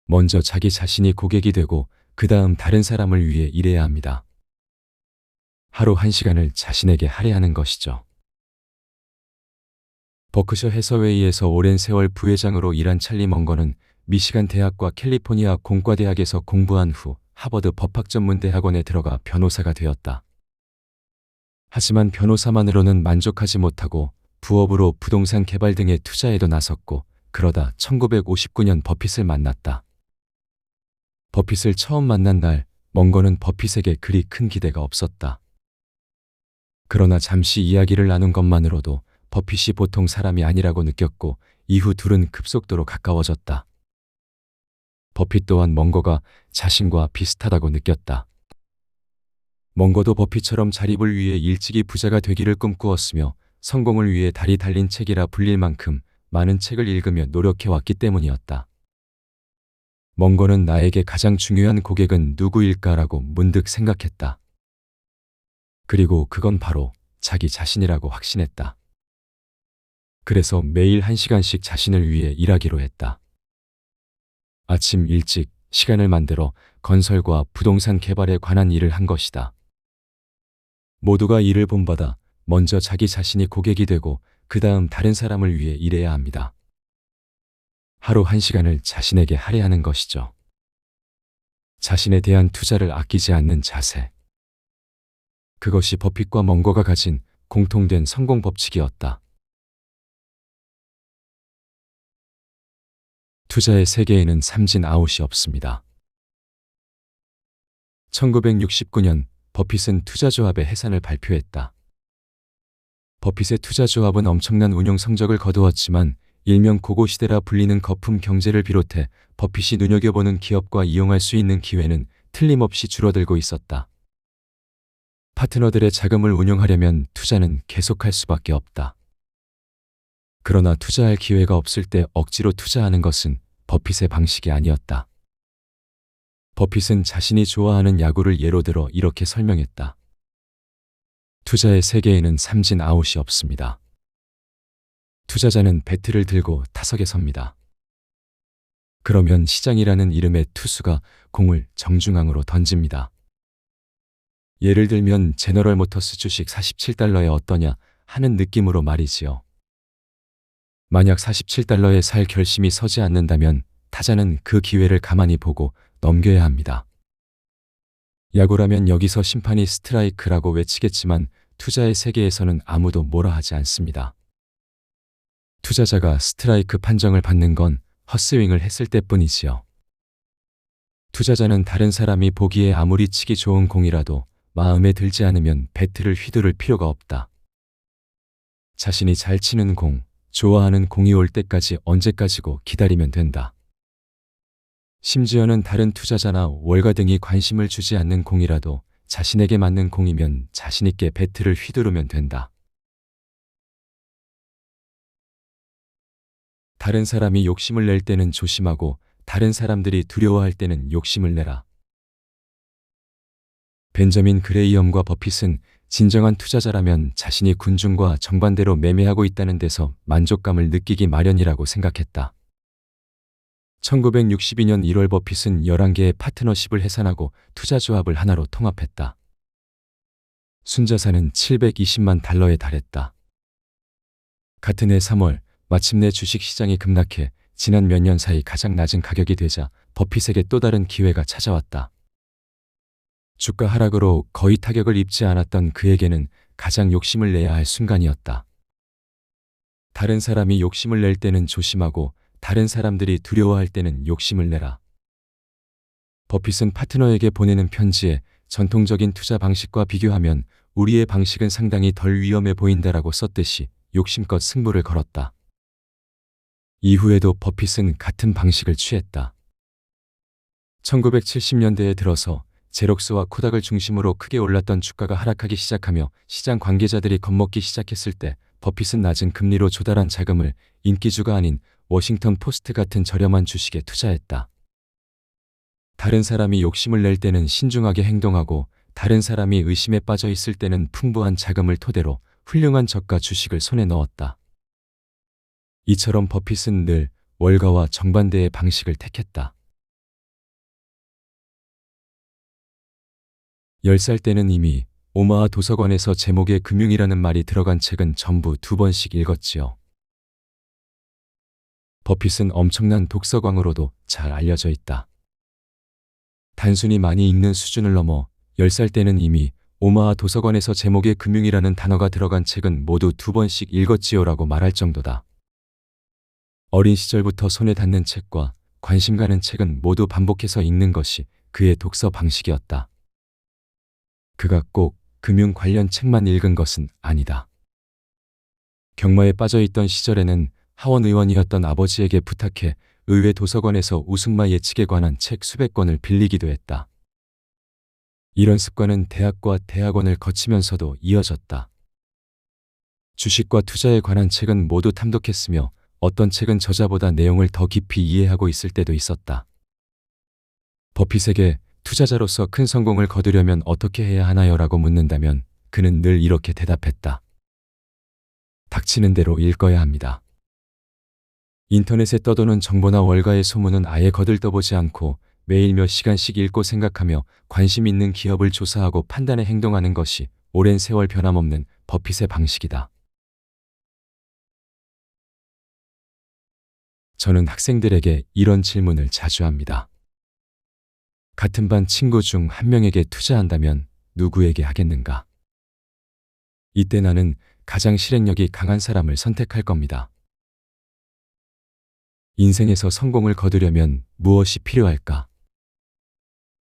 먼저 자기 자신이 고객이 되고 그 다음 다른 사람을 위해 일해야 합니다. 하루 1시간을 자신에게 할애하는 것이죠. 버크셔 해서웨이에서 오랜 세월 부회장으로 일한 찰리 멍거는 미시간 대학과 캘리포니아 공과대학에서 공부한 후 하버드 법학전문대학원에 들어가 변호사가 되었다. 하지만 변호사만으로는 만족하지 못하고 부업으로 부동산 개발 등의 투자에도 나섰고 그러다 1959년 버핏을 만났다. 버핏을 처음 만난 날 멍거는 버핏에게 그리 큰 기대가 없었다. 그러나 잠시 이야기를 나눈 것만으로도 버핏이 보통 사람이 아니라고 느꼈고 이후 둘은 급속도로 가까워졌다. 버핏 또한 멍거가 자신과 비슷하다고 느꼈다. 멍거도 버핏처럼 자립을 위해 일찍이 부자가 되기를 꿈꾸었으며 성공을 위해 달이 달린 책이라 불릴 만큼 많은 책을 읽으며 노력해왔기 때문이었다. 멍거는 나에게 가장 중요한 고객은 누구일까라고 문득 생각했다. 그리고 그건 바로 자기 자신이라고 확신했다. 그래서 매일 1시간씩 자신을 위해 일하기로 했다. 아침 일찍 시간을 만들어 건설과 부동산 개발에 관한 일을 한 것이다. 모두가 일을 본받아 먼저 자기 자신이 고객이 되고 그 다음 다른 사람을 위해 일해야 합니다. 하루 1시간을 자신에게 할애하는 것이죠. 자신에 대한 투자를 아끼지 않는 자세. 그것이 버핏과 멍거가 가진 공통된 성공 법칙이었다. 투자의 세계에는 삼진 아웃이 없습니다. 1969년 버핏은 투자조합의 해산을 발표했다. 버핏의 투자조합은 엄청난 운용 성적을 거두었지만 일명 고고시대라 불리는 거품 경제를 비롯해 버핏이 눈여겨보는 기업과 이용할 수 있는 기회는 틀림없이 줄어들고 있었다. 파트너들의 자금을 운용하려면 투자는 계속할 수밖에 없다. 그러나 투자할 기회가 없을 때 억지로 투자하는 것은 버핏의 방식이 아니었다. 버핏은 자신이 좋아하는 야구를 예로 들어 이렇게 설명했다. 투자의 세계에는 삼진 아웃이 없습니다. 투자자는 배트를 들고 타석에 섭니다. 그러면 시장이라는 이름의 투수가 공을 정중앙으로 던집니다. 예를 들면 제너럴 모터스 주식 47달러에 어떠냐 하는 느낌으로 말이지요. 만약 47달러에 살 결심이 서지 않는다면 타자는 그 기회를 가만히 보고 넘겨야 합니다. 야구라면 여기서 심판이 스트라이크라고 외치겠지만 투자의 세계에서는 아무도 뭐라 하지 않습니다. 투자자가 스트라이크 판정을 받는 건 헛스윙을 했을 때뿐이지요. 투자자는 다른 사람이 보기에 아무리 치기 좋은 공이라도 마음에 들지 않으면 배트를 휘두를 필요가 없다. 자신이 잘 치는 공, 좋아하는 공이 올 때까지 언제까지고 기다리면 된다. 심지어는 다른 투자자나 월가 등이 관심을 주지 않는 공이라도 자신에게 맞는 공이면 자신있게 배트를 휘두르면 된다. 다른 사람이 욕심을 낼 때는 조심하고 다른 사람들이 두려워할 때는 욕심을 내라. 벤저민 그레이엄과 버핏은 진정한 투자자라면 자신이 군중과 정반대로 매매하고 있다는 데서 만족감을 느끼기 마련이라고 생각했다. 1962년 1월 버핏은 11개의 파트너십을 해산하고 투자조합을 하나로 통합했다. 순자산은 720만 달러에 달했다. 같은 해 3월 마침내 주식시장이 급락해 지난 몇 년 사이 가장 낮은 가격이 되자 버핏에게 또 다른 기회가 찾아왔다. 주가 하락으로 거의 타격을 입지 않았던 그에게는 가장 욕심을 내야 할 순간이었다. 다른 사람이 욕심을 낼 때는 조심하고 다른 사람들이 두려워할 때는 욕심을 내라. 버핏은 파트너에게 보내는 편지에 전통적인 투자 방식과 비교하면 우리의 방식은 상당히 덜 위험해 보인다라고 썼듯이 욕심껏 승부를 걸었다. 이후에도 버핏은 같은 방식을 취했다. 1970년대에 들어서 제록스와 코닥을 중심으로 크게 올랐던 주가가 하락하기 시작하며 시장 관계자들이 겁먹기 시작했을 때 버핏은 낮은 금리로 조달한 자금을 인기주가 아닌 워싱턴 포스트 같은 저렴한 주식에 투자했다. 다른 사람이 욕심을 낼 때는 신중하게 행동하고 다른 사람이 의심에 빠져 있을 때는 풍부한 자금을 토대로 훌륭한 저가 주식을 손에 넣었다. 이처럼 버핏은 늘 월가와 정반대의 방식을 택했다. 10살 때는 이미 오마하 도서관에서 제목에 금융이라는 말이 들어간 책은 전부 2번씩 읽었지요. 버핏은 엄청난 독서광으로도 잘 알려져 있다. 단순히 많이 읽는 수준을 넘어 10살 때는 이미 오마하 도서관에서 제목에 금융이라는 단어가 들어간 책은 모두 2번씩 읽었지요라고 말할 정도다. 어린 시절부터 손에 닿는 책과 관심 가는 책은 모두 반복해서 읽는 것이 그의 독서 방식이었다. 그가 꼭 금융 관련 책만 읽은 것은 아니다. 경마에 빠져있던 시절에는 하원 의원이었던 아버지에게 부탁해 의회 도서관에서 우승마 예측에 관한 책 수백 권을 빌리기도 했다. 이런 습관은 대학과 대학원을 거치면서도 이어졌다. 주식과 투자에 관한 책은 모두 탐독했으며 어떤 책은 저자보다 내용을 더 깊이 이해하고 있을 때도 있었다. 버핏에게 투자자로서 큰 성공을 거두려면 어떻게 해야 하나요? 라고 묻는다면 그는 늘 이렇게 대답했다. 닥치는 대로 읽어야 합니다. 인터넷에 떠도는 정보나 월가의 소문은 아예 거들떠보지 않고 매일 몇 시간씩 읽고 생각하며 관심 있는 기업을 조사하고 판단해 행동하는 것이 오랜 세월 변함없는 버핏의 방식이다. 저는 학생들에게 이런 질문을 자주 합니다. 같은 반 친구 중 한 명에게 투자한다면 누구에게 하겠는가? 이때 나는 가장 실행력이 강한 사람을 선택할 겁니다. 인생에서 성공을 거두려면 무엇이 필요할까?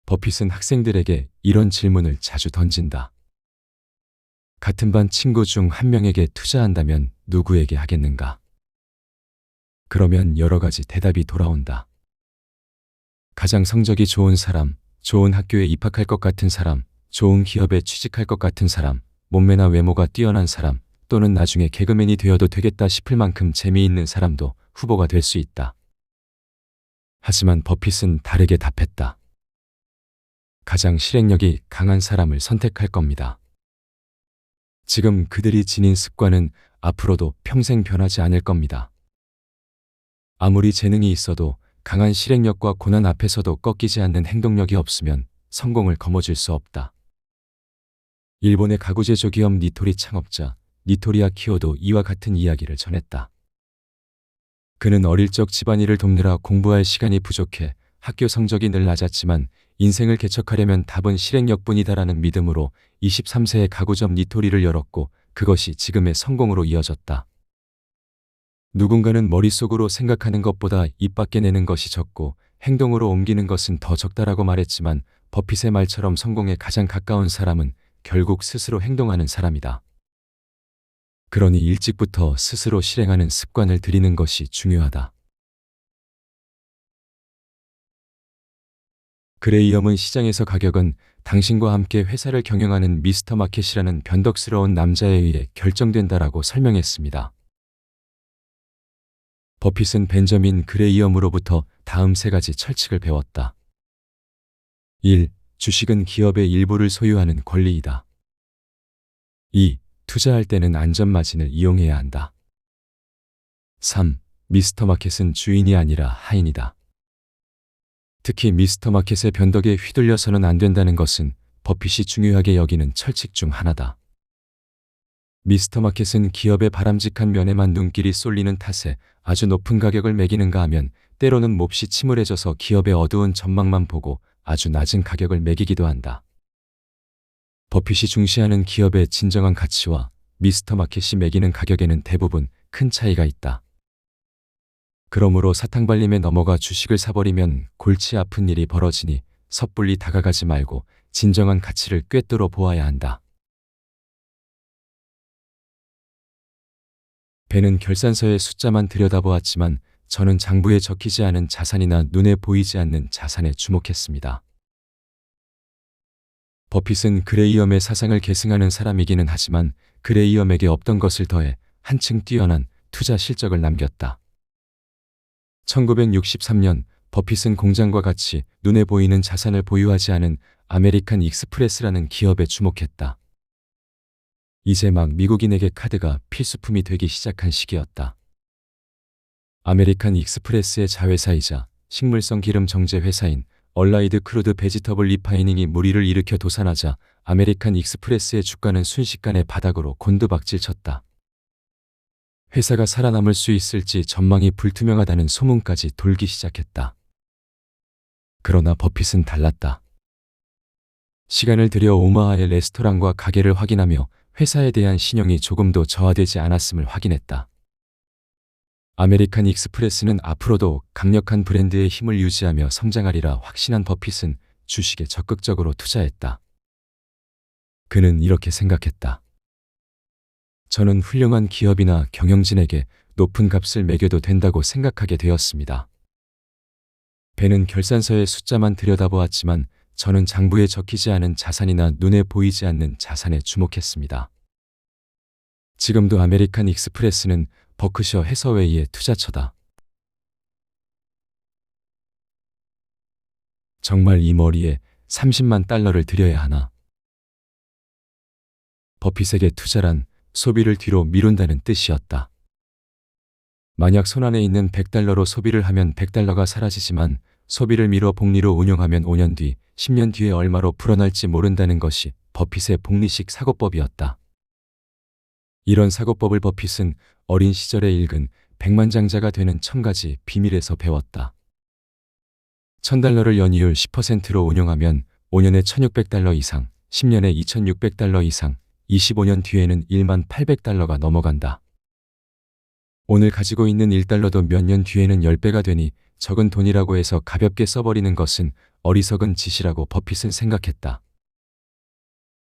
버핏은 학생들에게 이런 질문을 자주 던진다. 같은 반 친구 중 한 명에게 투자한다면 누구에게 하겠는가? 그러면 여러 가지 대답이 돌아온다. 가장 성적이 좋은 사람, 좋은 학교에 입학할 것 같은 사람, 좋은 기업에 취직할 것 같은 사람, 몸매나 외모가 뛰어난 사람, 또는 나중에 개그맨이 되어도 되겠다 싶을 만큼 재미있는 사람도 후보가 될 수 있다. 하지만 버핏은 다르게 답했다. 가장 실행력이 강한 사람을 선택할 겁니다. 지금 그들이 지닌 습관은 앞으로도 평생 변하지 않을 겁니다. 아무리 재능이 있어도 강한 실행력과 고난 앞에서도 꺾이지 않는 행동력이 없으면 성공을 거머쥘 수 없다. 일본의 가구 제조 기업 니토리 창업자 니토리 아키오도 이와 같은 이야기를 전했다. 그는 어릴 적 집안일을 돕느라 공부할 시간이 부족해 학교 성적이 늘 낮았지만 인생을 개척하려면 답은 실행력뿐이다라는 믿음으로 23세에 가구점 니토리를 열었고 그것이 지금의 성공으로 이어졌다. 누군가는 머릿속으로 생각하는 것보다 입 밖에 내는 것이 적고 행동으로 옮기는 것은 더 적다라고 말했지만 버핏의 말처럼 성공에 가장 가까운 사람은 결국 스스로 행동하는 사람이다. 그러니 일찍부터 스스로 실행하는 습관을 들이는 것이 중요하다. 그레이엄은 시장에서 가격은 당신과 함께 회사를 경영하는 미스터 마켓이라는 변덕스러운 남자에 의해 결정된다라고 설명했습니다. 버핏은 벤저민 그레이엄으로부터 다음 3가지 철칙을 배웠다. 1. 주식은 기업의 일부를 소유하는 권리이다. 2. 투자할 때는 안전마진을 이용해야 한다. 3. 미스터 마켓은 주인이 아니라 하인이다. 특히 미스터 마켓의 변덕에 휘둘려서는 안 된다는 것은 버핏이 중요하게 여기는 철칙 중 하나다. 미스터 마켓은 기업의 바람직한 면에만 눈길이 쏠리는 탓에 아주 높은 가격을 매기는가 하면 때로는 몹시 침울해져서 기업의 어두운 전망만 보고 아주 낮은 가격을 매기기도 한다. 버핏이 중시하는 기업의 진정한 가치와 미스터 마켓이 매기는 가격에는 대부분 큰 차이가 있다. 그러므로 사탕발림에 넘어가 주식을 사버리면 골치 아픈 일이 벌어지니 섣불리 다가가지 말고 진정한 가치를 꿰뚫어 보아야 한다. 배는 결산서의 숫자만 들여다보았지만 저는 장부에 적히지 않은 자산이나 눈에 보이지 않는 자산에 주목했습니다. 버핏은 그레이엄의 사상을 계승하는 사람이기는 하지만 그레이엄에게 없던 것을 더해 한층 뛰어난 투자 실적을 남겼다. 1963년 버핏은 공장과 같이 눈에 보이는 자산을 보유하지 않은 아메리칸 익스프레스라는 기업에 주목했다. 이제 막 미국인에게 카드가 필수품이 되기 시작한 시기였다. 아메리칸 익스프레스의 자회사이자 식물성 기름 정제 회사인 얼라이드 크루드 베지터블 리파이닝이 물의를 일으켜 도산하자 아메리칸 익스프레스의 주가는 순식간에 바닥으로 곤두박질 쳤다. 회사가 살아남을 수 있을지 전망이 불투명하다는 소문까지 돌기 시작했다. 그러나 버핏은 달랐다. 시간을 들여 오마하의 레스토랑과 가게를 확인하며 회사에 대한 신용이 조금도 저하되지 않았음을 확인했다. 아메리칸 익스프레스는 앞으로도 강력한 브랜드의 힘을 유지하며 성장하리라 확신한 버핏은 주식에 적극적으로 투자했다. 그는 이렇게 생각했다. 저는 훌륭한 기업이나 경영진에게 높은 값을 매겨도 된다고 생각하게 되었습니다. 배는 결산서의 숫자만 들여다보았지만 저는 장부에 적히지 않은 자산이나 눈에 보이지 않는 자산에 주목했습니다. 지금도 아메리칸 익스프레스는 버크셔 해서웨이의 투자처다. 정말 이 머리에 30만 달러를 들여야 하나? 버핏에게 투자란 소비를 뒤로 미룬다는 뜻이었다. 만약 손안에 있는 100달러로 소비를 하면 100달러가 사라지지만 소비를 미뤄 복리로 운용하면 5년 뒤, 10년 뒤에 얼마로 불어날지 모른다는 것이 버핏의 복리식 사고법이었다. 이런 사고법을 버핏은 어린 시절에 읽은 백만장자가 되는 1000가지 비밀에서 배웠다. 1000달러를 연이율 10%로 운용하면 5년에 1600달러 이상, 10년에 2600달러 이상, 25년 뒤에는 1800달러가 넘어간다. 오늘 가지고 있는 1달러도 몇 년 뒤에는 10배가 되니 적은 돈이라고 해서 가볍게 써버리는 것은 어리석은 짓이라고 버핏은 생각했다.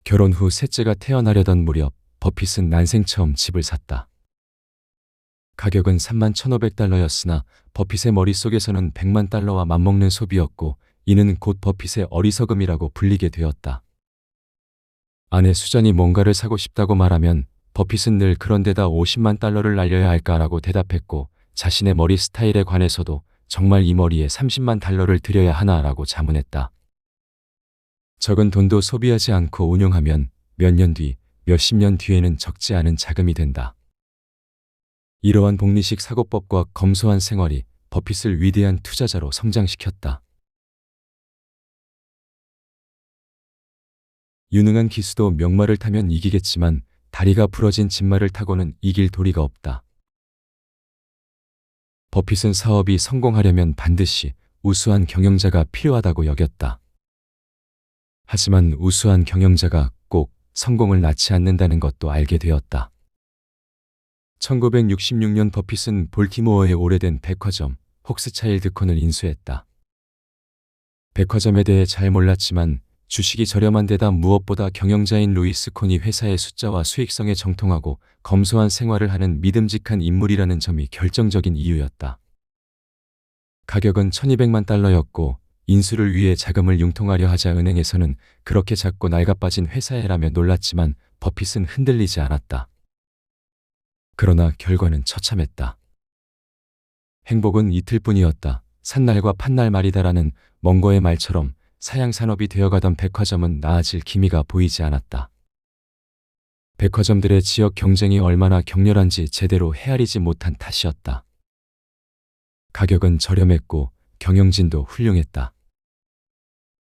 결혼 후 셋째가 태어나려던 무렵 버핏은 난생 처음 집을 샀다. 가격은 31,500달러였으나 버핏의 머릿속에서는 100만 달러와 맞먹는 소비였고 이는 곧 버핏의 어리석음이라고 불리게 되었다. 아내 수잔이 뭔가를 사고 싶다고 말하면 버핏은 늘 그런 데다 50만 달러를 날려야 할까라고 대답했고 자신의 머리 스타일에 관해서도 정말 이 머리에 30만 달러를 들여야 하나라고 자문했다. 적은 돈도 소비하지 않고 운용하면 몇 년 뒤, 몇십 년 뒤에는 적지 않은 자금이 된다. 이러한 복리식 사고법과 검소한 생활이 버핏을 위대한 투자자로 성장시켰다. 유능한 기수도 명마를 타면 이기겠지만 다리가 부러진 진말을 타고는 이길 도리가 없다. 버핏은 사업이 성공하려면 반드시 우수한 경영자가 필요하다고 여겼다. 하지만 우수한 경영자가 꼭 성공을 낳지 않는다는 것도 알게 되었다. 1966년 버핏은 볼티모어의 오래된 백화점 혹스차일드콘을 인수했다. 백화점에 대해 잘 몰랐지만 주식이 저렴한 데다 무엇보다 경영자인 루이스 콘이 회사의 숫자와 수익성에 정통하고 검소한 생활을 하는 믿음직한 인물이라는 점이 결정적인 이유였다. 가격은 1200만 달러였고 인수를 위해 자금을 융통하려 하자 은행에서는 그렇게 작고 낡아빠진 회사에라며 놀랐지만 버핏은 흔들리지 않았다. 그러나 결과는 처참했다. 행복은 이틀뿐이었다. 산날과 판날 말이다라는 멍거의 말처럼 사양산업이 되어가던 백화점은 나아질 기미가 보이지 않았다. 백화점들의 지역 경쟁이 얼마나 격렬한지 제대로 헤아리지 못한 탓이었다. 가격은 저렴했고 경영진도 훌륭했다.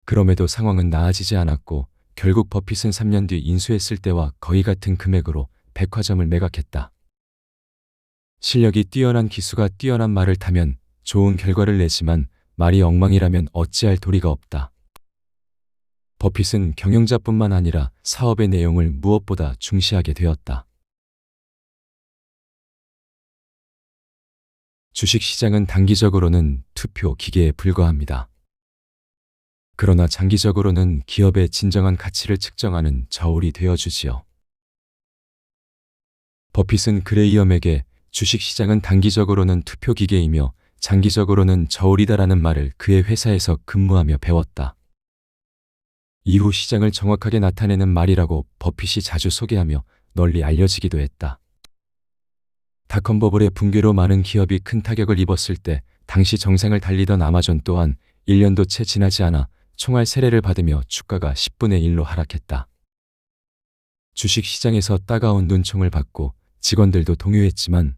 그럼에도 상황은 나아지지 않았고 결국 버핏은 3년 뒤 인수했을 때와 거의 같은 금액으로 백화점을 매각했다. 실력이 뛰어난 기수가 뛰어난 말을 타면 좋은 결과를 내지만 말이 엉망이라면 어찌할 도리가 없다. 버핏은 경영자뿐만 아니라 사업의 내용을 무엇보다 중시하게 되었다. 주식시장은 단기적으로는 투표 기계에 불과합니다. 그러나 장기적으로는 기업의 진정한 가치를 측정하는 저울이 되어주지요. 버핏은 그레이엄에게 주식시장은 단기적으로는 투표 기계이며 장기적으로는 저울이다라는 말을 그의 회사에서 근무하며 배웠다. 이후 시장을 정확하게 나타내는 말이라고 버핏이 자주 소개하며 널리 알려지기도 했다. 닷컴 버블의 붕괴로 많은 기업이 큰 타격을 입었을 때 당시 정상을 달리던 아마존 또한 1년도 채 지나지 않아 총알 세례를 받으며 주가가 10분의 1로 하락했다. 주식시장에서 따가운 눈총을 받고 직원들도 동요했지만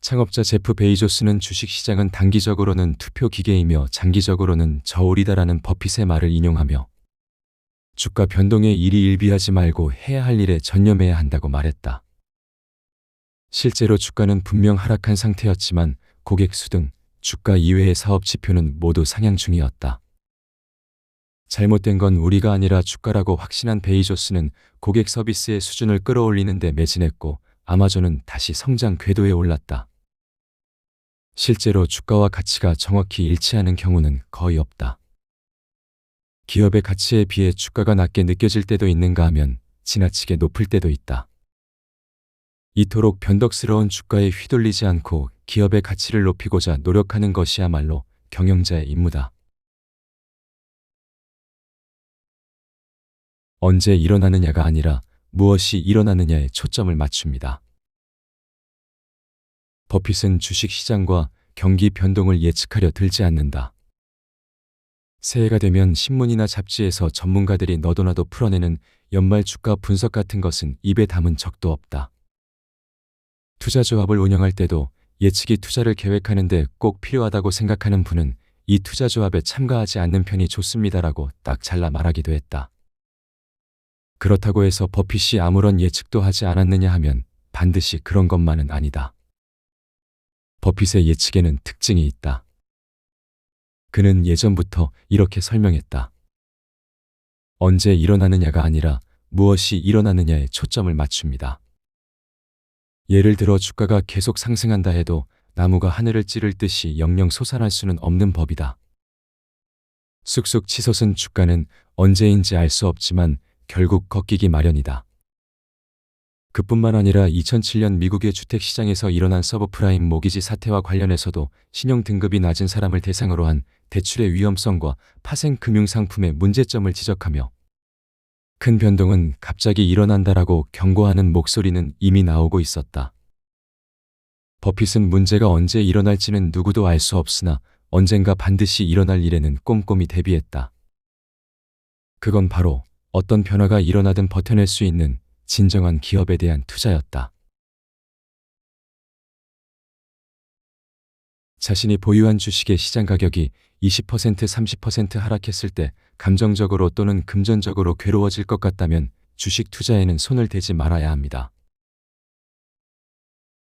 창업자 제프 베이조스는 주식시장은 단기적으로는 투표 기계이며 장기적으로는 저울이다라는 버핏의 말을 인용하며 주가 변동에 일희일비하지 말고 해야 할 일에 전념해야 한다고 말했다. 실제로 주가는 분명 하락한 상태였지만 고객 수 등 주가 이외의 사업 지표는 모두 상향 중이었다. 잘못된 건 우리가 아니라 주가라고 확신한 베이조스는 고객 서비스의 수준을 끌어올리는 데 매진했고 아마존은 다시 성장 궤도에 올랐다. 실제로 주가와 가치가 정확히 일치하는 경우는 거의 없다. 기업의 가치에 비해 주가가 낮게 느껴질 때도 있는가 하면 지나치게 높을 때도 있다. 이토록 변덕스러운 주가에 휘둘리지 않고 기업의 가치를 높이고자 노력하는 것이야말로 경영자의 임무다. 언제 일어나느냐가 아니라 무엇이 일어나느냐에 초점을 맞춥니다. 버핏은 주식시장과 경기 변동을 예측하려 들지 않는다. 새해가 되면 신문이나 잡지에서 전문가들이 너도나도 풀어내는 연말 주가 분석 같은 것은 입에 담은 적도 없다. 투자 조합을 운영할 때도 예측이 투자를 계획하는데 꼭 필요하다고 생각하는 분은 이 투자 조합에 참가하지 않는 편이 좋습니다라고 딱 잘라 말하기도 했다. 그렇다고 해서 버핏이 아무런 예측도 하지 않았느냐 하면 반드시 그런 것만은 아니다. 버핏의 예측에는 특징이 있다. 그는 예전부터 이렇게 설명했다. 언제 일어나느냐가 아니라 무엇이 일어나느냐에 초점을 맞춥니다. 예를 들어 주가가 계속 상승한다 해도 나무가 하늘을 찌를 듯이 영영 솟아날 수는 없는 법이다. 쑥쑥 치솟은 주가는 언제인지 알 수 없지만 결국 꺾이기 마련이다. 그뿐만 아니라 2007년 미국의 주택시장에서 일어난 서브프라임 모기지 사태와 관련해서도 신용 등급이 낮은 사람을 대상으로 한 대출의 위험성과 파생 금융상품의 문제점을 지적하며 큰 변동은 갑자기 일어난다라고 경고하는 목소리는 이미 나오고 있었다. 버핏은 문제가 언제 일어날지는 누구도 알 수 없으나 언젠가 반드시 일어날 일에는 꼼꼼히 대비했다. 그건 바로 어떤 변화가 일어나든 버텨낼 수 있는 진정한 기업에 대한 투자였다. 자신이 보유한 주식의 시장 가격이 20%, 30% 하락했을 때 감정적으로 또는 금전적으로 괴로워질 것 같다면 주식 투자에는 손을 대지 말아야 합니다.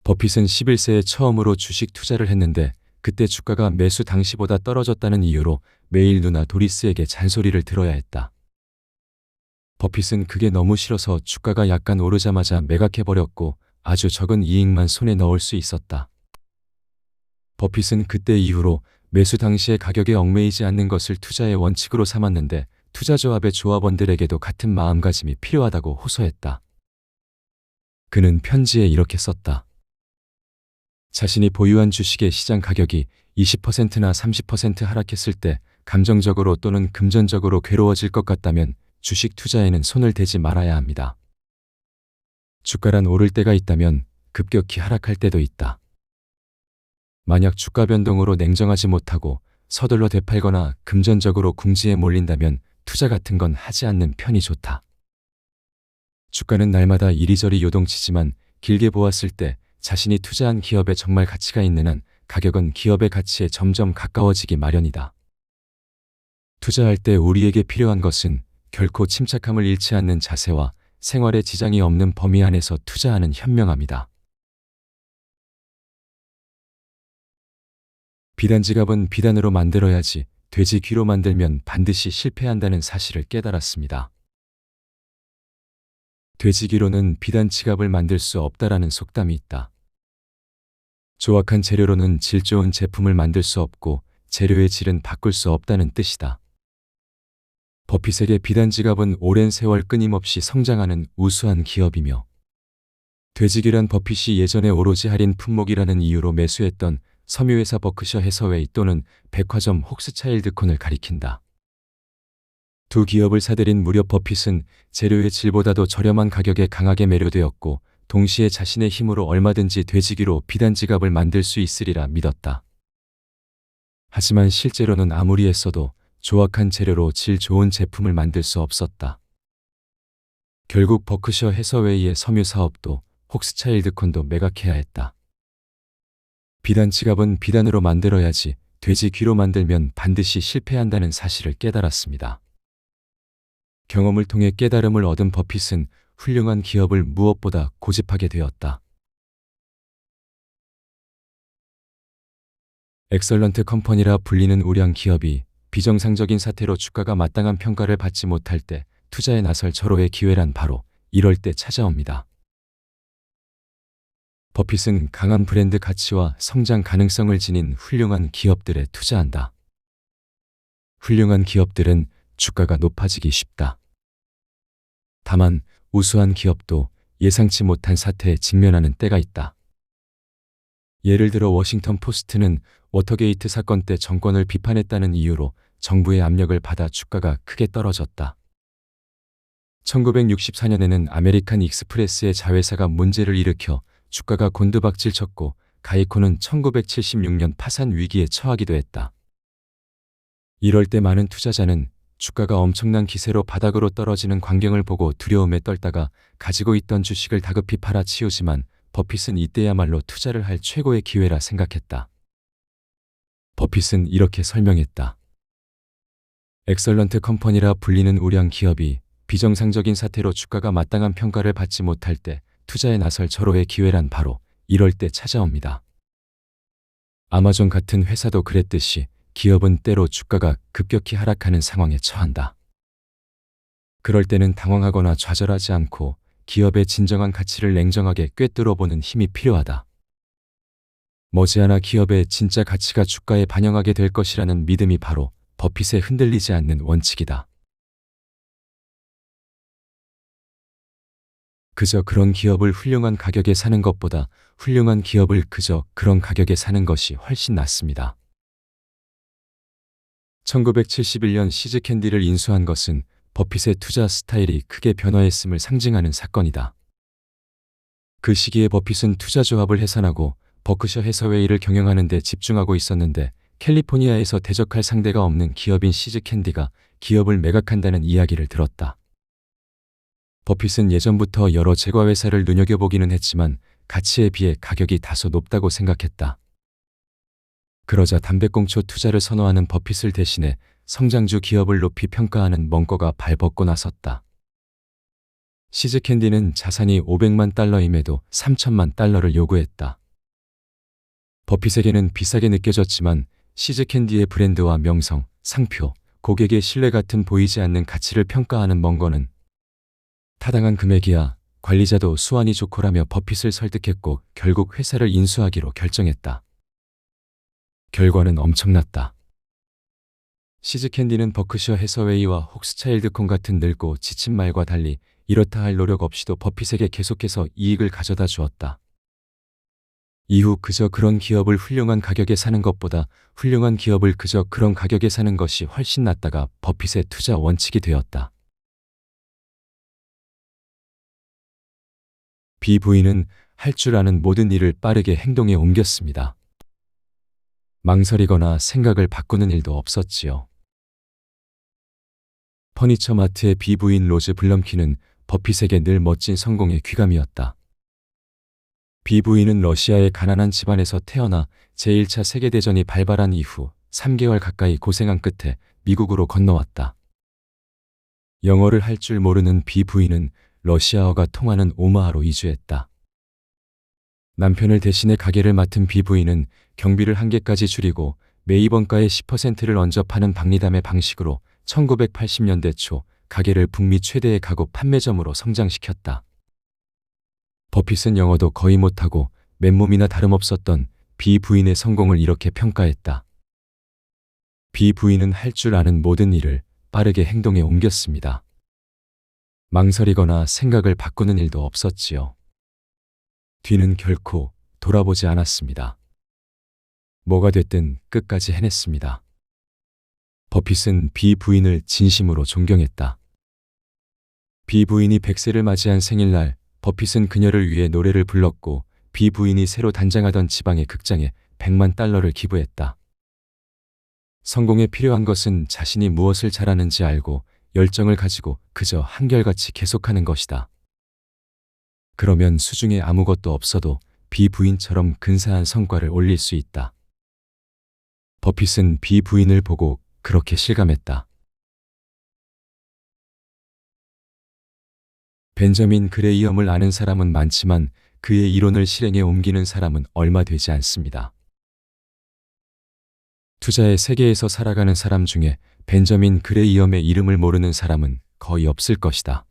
버핏은 11세에 처음으로 주식 투자를 했는데 그때 주가가 매수 당시보다 떨어졌다는 이유로 매일 누나 도리스에게 잔소리를 들어야 했다. 버핏은 그게 너무 싫어서 주가가 약간 오르자마자 매각해버렸고 아주 적은 이익만 손에 넣을 수 있었다. 버핏은 그때 이후로 매수 당시의 가격에 얽매이지 않는 것을 투자의 원칙으로 삼았는데 투자조합의 조합원들에게도 같은 마음가짐이 필요하다고 호소했다. 그는 편지에 이렇게 썼다. 자신이 보유한 주식의 시장 가격이 20%나 30% 하락했을 때 감정적으로 또는 금전적으로 괴로워질 것 같다면 주식 투자에는 손을 대지 말아야 합니다. 주가란 오를 때가 있다면 급격히 하락할 때도 있다. 만약 주가 변동으로 냉정하지 못하고 서둘러 되팔거나 금전적으로 궁지에 몰린다면 투자 같은 건 하지 않는 편이 좋다. 주가는 날마다 이리저리 요동치지만 길게 보았을 때 자신이 투자한 기업에 정말 가치가 있는 한 가격은 기업의 가치에 점점 가까워지기 마련이다. 투자할 때 우리에게 필요한 것은 결코 침착함을 잃지 않는 자세와 생활에 지장이 없는 범위 안에서 투자하는 현명함이다. 비단지갑은 비단으로 만들어야지 돼지 귀로 만들면 반드시 실패한다는 사실을 깨달았습니다. 돼지 귀로는 비단 지갑을 만들 수 없다라는 속담이 있다. 조악한 재료로는 질 좋은 제품을 만들 수 없고 재료의 질은 바꿀 수 없다는 뜻이다. 버핏에게 비단 지갑은 오랜 세월 끊임없이 성장하는 우수한 기업이며 돼지귀란 버핏이 예전에 오로지 할인 품목이라는 이유로 매수했던 섬유회사 버크셔 해서웨이 또는 백화점 혹스차일드콘을 가리킨다. 두 기업을 사들인 무렵 버핏은 재료의 질보다도 저렴한 가격에 강하게 매료되었고 동시에 자신의 힘으로 얼마든지 돼지귀로 비단 지갑을 만들 수 있으리라 믿었다. 하지만 실제로는 아무리 했어도 조악한 재료로 질 좋은 제품을 만들 수 없었다. 결국 버크셔 해서웨이의 섬유 사업도 혹스차일드콘도 매각해야 했다. 비단 지갑은 비단으로 만들어야지 돼지 귀로 만들면 반드시 실패한다는 사실을 깨달았습니다. 경험을 통해 깨달음을 얻은 버핏은 훌륭한 기업을 무엇보다 고집하게 되었다. 엑설런트 컴퍼니라 불리는 우량 기업이 비정상적인 사태로 주가가 마땅한 평가를 받지 못할 때 투자에 나설 절호의 기회란 바로 이럴 때 찾아옵니다. 버핏은 강한 브랜드 가치와 성장 가능성을 지닌 훌륭한 기업들에 투자한다. 훌륭한 기업들은 주가가 높아지기 쉽다. 다만 우수한 기업도 예상치 못한 사태에 직면하는 때가 있다. 예를 들어 워싱턴 포스트는 워터게이트 사건 때 정권을 비판했다는 이유로 정부의 압력을 받아 주가가 크게 떨어졌다. 1964년에는 아메리칸 익스프레스의 자회사가 문제를 일으켜 주가가 곤두박질 쳤고 가이코는 1976년 파산 위기에 처하기도 했다. 이럴 때 많은 투자자는 주가가 엄청난 기세로 바닥으로 떨어지는 광경을 보고 두려움에 떨다가 가지고 있던 주식을 다급히 팔아치우지만 버핏은 이때야말로 투자를 할 최고의 기회라 생각했다. 버핏은 이렇게 설명했다. 엑설런트 컴퍼니라 불리는 우량 기업이 비정상적인 사태로 주가가 마땅한 평가를 받지 못할 때 투자에 나설 절호의 기회란 바로 이럴 때 찾아옵니다. 아마존 같은 회사도 그랬듯이 기업은 때로 주가가 급격히 하락하는 상황에 처한다. 그럴 때는 당황하거나 좌절하지 않고 기업의 진정한 가치를 냉정하게 꿰뚫어보는 힘이 필요하다. 머지않아 기업의 진짜 가치가 주가에 반영하게 될 것이라는 믿음이 바로 버핏의 흔들리지 않는 원칙이다. 그저 그런 기업을 훌륭한 가격에 사는 것보다 훌륭한 기업을 그저 그런 가격에 사는 것이 훨씬 낫습니다. 1971년 시즈캔디를 인수한 것은 버핏의 투자 스타일이 크게 변화했음을 상징하는 사건이다. 그 시기에 버핏은 투자 조합을 해산하고 버크셔 해서웨이를 경영하는 데 집중하고 있었는데 캘리포니아에서 대적할 상대가 없는 기업인 시즈캔디가 기업을 매각한다는 이야기를 들었다. 버핏은 예전부터 여러 제과회사를 눈여겨보기는 했지만 가치에 비해 가격이 다소 높다고 생각했다. 그러자 담배꽁초 투자를 선호하는 버핏을 대신해 성장주 기업을 높이 평가하는 멍거가 발벗고 나섰다. 시즈캔디는 자산이 500만 달러임에도 3천만 달러를 요구했다. 버핏에게는 비싸게 느껴졌지만 시즈캔디의 브랜드와 명성, 상표, 고객의 신뢰 같은 보이지 않는 가치를 평가하는 멍거는 타당한 금액이야 관리자도 수완이 좋고라며 버핏을 설득했고 결국 회사를 인수하기로 결정했다. 결과는 엄청났다. 시즈캔디는 버크셔 해서웨이와 혹스차일드콘 같은 늙고 지친 말과 달리 이렇다 할 노력 없이도 버핏에게 계속해서 이익을 가져다 주었다. 이후 그저 그런 기업을 훌륭한 가격에 사는 것보다 훌륭한 기업을 그저 그런 가격에 사는 것이 훨씬 낫다가 버핏의 투자 원칙이 되었다. B 부인은 할 줄 아는 모든 일을 빠르게 행동에 옮겼습니다. 망설이거나 생각을 바꾸는 일도 없었지요. 퍼니처 마트의 B 부인 로즈 블럼키는 버핏에게 늘 멋진 성공의 귀감이었다. B 부인은 러시아의 가난한 집안에서 태어나 제1차 세계대전이 발발한 이후 3개월 가까이 고생한 끝에 미국으로 건너왔다. 영어를 할 줄 모르는 B 부인은 러시아어가 통하는 오마하로 이주했다. 남편을 대신해 가게를 맡은 B 부인은 경비를 한 개까지 줄이고 매입원가의 10%를 얹어 파는 박리담의 방식으로 1980년대 초 가게를 북미 최대의 가구 판매점으로 성장시켰다. 버핏은 영어도 거의 못하고 맨몸이나 다름없었던 B 부인의 성공을 이렇게 평가했다. B 부인은 할 줄 아는 모든 일을 빠르게 행동에 옮겼습니다. 망설이거나 생각을 바꾸는 일도 없었지요. 뒤는 결코 돌아보지 않았습니다. 뭐가 됐든 끝까지 해냈습니다. 버핏은 B 부인을 진심으로 존경했다. B 부인이 100세를 맞이한 생일날 버핏은 그녀를 위해 노래를 불렀고 B 부인이 새로 단장하던 지방의 극장에 100만 달러를 기부했다. 성공에 필요한 것은 자신이 무엇을 잘하는지 알고 열정을 가지고 그저 한결같이 계속하는 것이다. 그러면 수중에 아무것도 없어도 비부인처럼 근사한 성과를 올릴 수 있다. 버핏은 비부인을 보고 그렇게 실감했다. 벤저민 그레이엄을 아는 사람은 많지만 그의 이론을 실행에 옮기는 사람은 얼마 되지 않습니다. 투자의 세계에서 살아가는 사람 중에 벤저민 그레이엄의 이름을 모르는 사람은 거의 없을 것이다.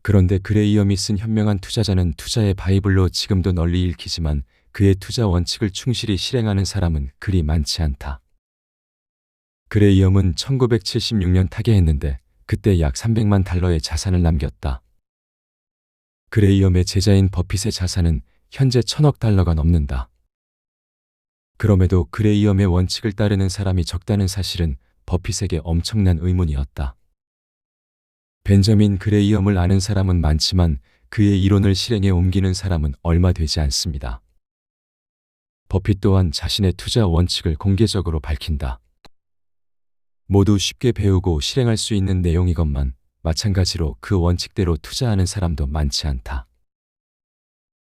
그런데 그레이엄이 쓴 현명한 투자자는 투자의 바이블로 지금도 널리 읽히지만 그의 투자 원칙을 충실히 실행하는 사람은 그리 많지 않다. 그레이엄은 1976년 타계했는데 그때 약 300만 달러의 자산을 남겼다. 그레이엄의 제자인 버핏의 자산은 현재 1000억 달러가 넘는다. 그럼에도 그레이엄의 원칙을 따르는 사람이 적다는 사실은 버핏에게 엄청난 의문이었다. 벤저민 그레이엄을 아는 사람은 많지만 그의 이론을 실행에 옮기는 사람은 얼마 되지 않습니다. 버핏 또한 자신의 투자 원칙을 공개적으로 밝힌다. 모두 쉽게 배우고 실행할 수 있는 내용이건만 마찬가지로 그 원칙대로 투자하는 사람도 많지 않다.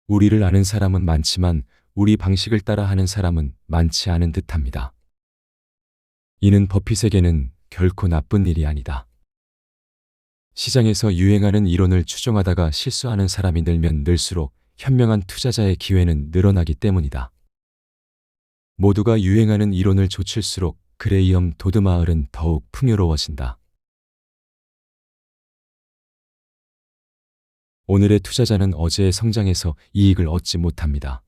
우리를 아는 사람은 많지만 우리 방식을 따라 하는 사람은 많지 않은 듯합니다. 이는 버핏에게는 결코 나쁜 일이 아니다. 시장에서 유행하는 이론을 추종하다가 실수하는 사람이 늘면 늘수록 현명한 투자자의 기회는 늘어나기 때문이다. 모두가 유행하는 이론을 좇을수록 그레이엄 도드 마을은 더욱 풍요로워진다. 오늘의 투자자는 어제의 성장에서 이익을 얻지 못합니다.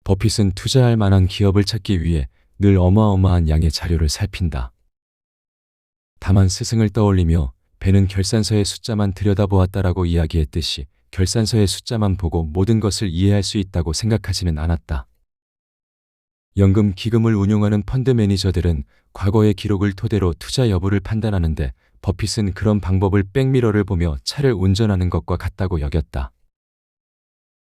버핏은 투자할 만한 기업을 찾기 위해 늘 어마어마한 양의 자료를 살핀다. 다만 스승을 떠올리며 배는 결산서의 숫자만 들여다보았다라고 이야기했듯이 결산서의 숫자만 보고 모든 것을 이해할 수 있다고 생각하지는 않았다. 연금 기금을 운용하는 펀드 매니저들은 과거의 기록을 토대로 투자 여부를 판단하는데 버핏은 그런 방법을 백미러를 보며 차를 운전하는 것과 같다고 여겼다.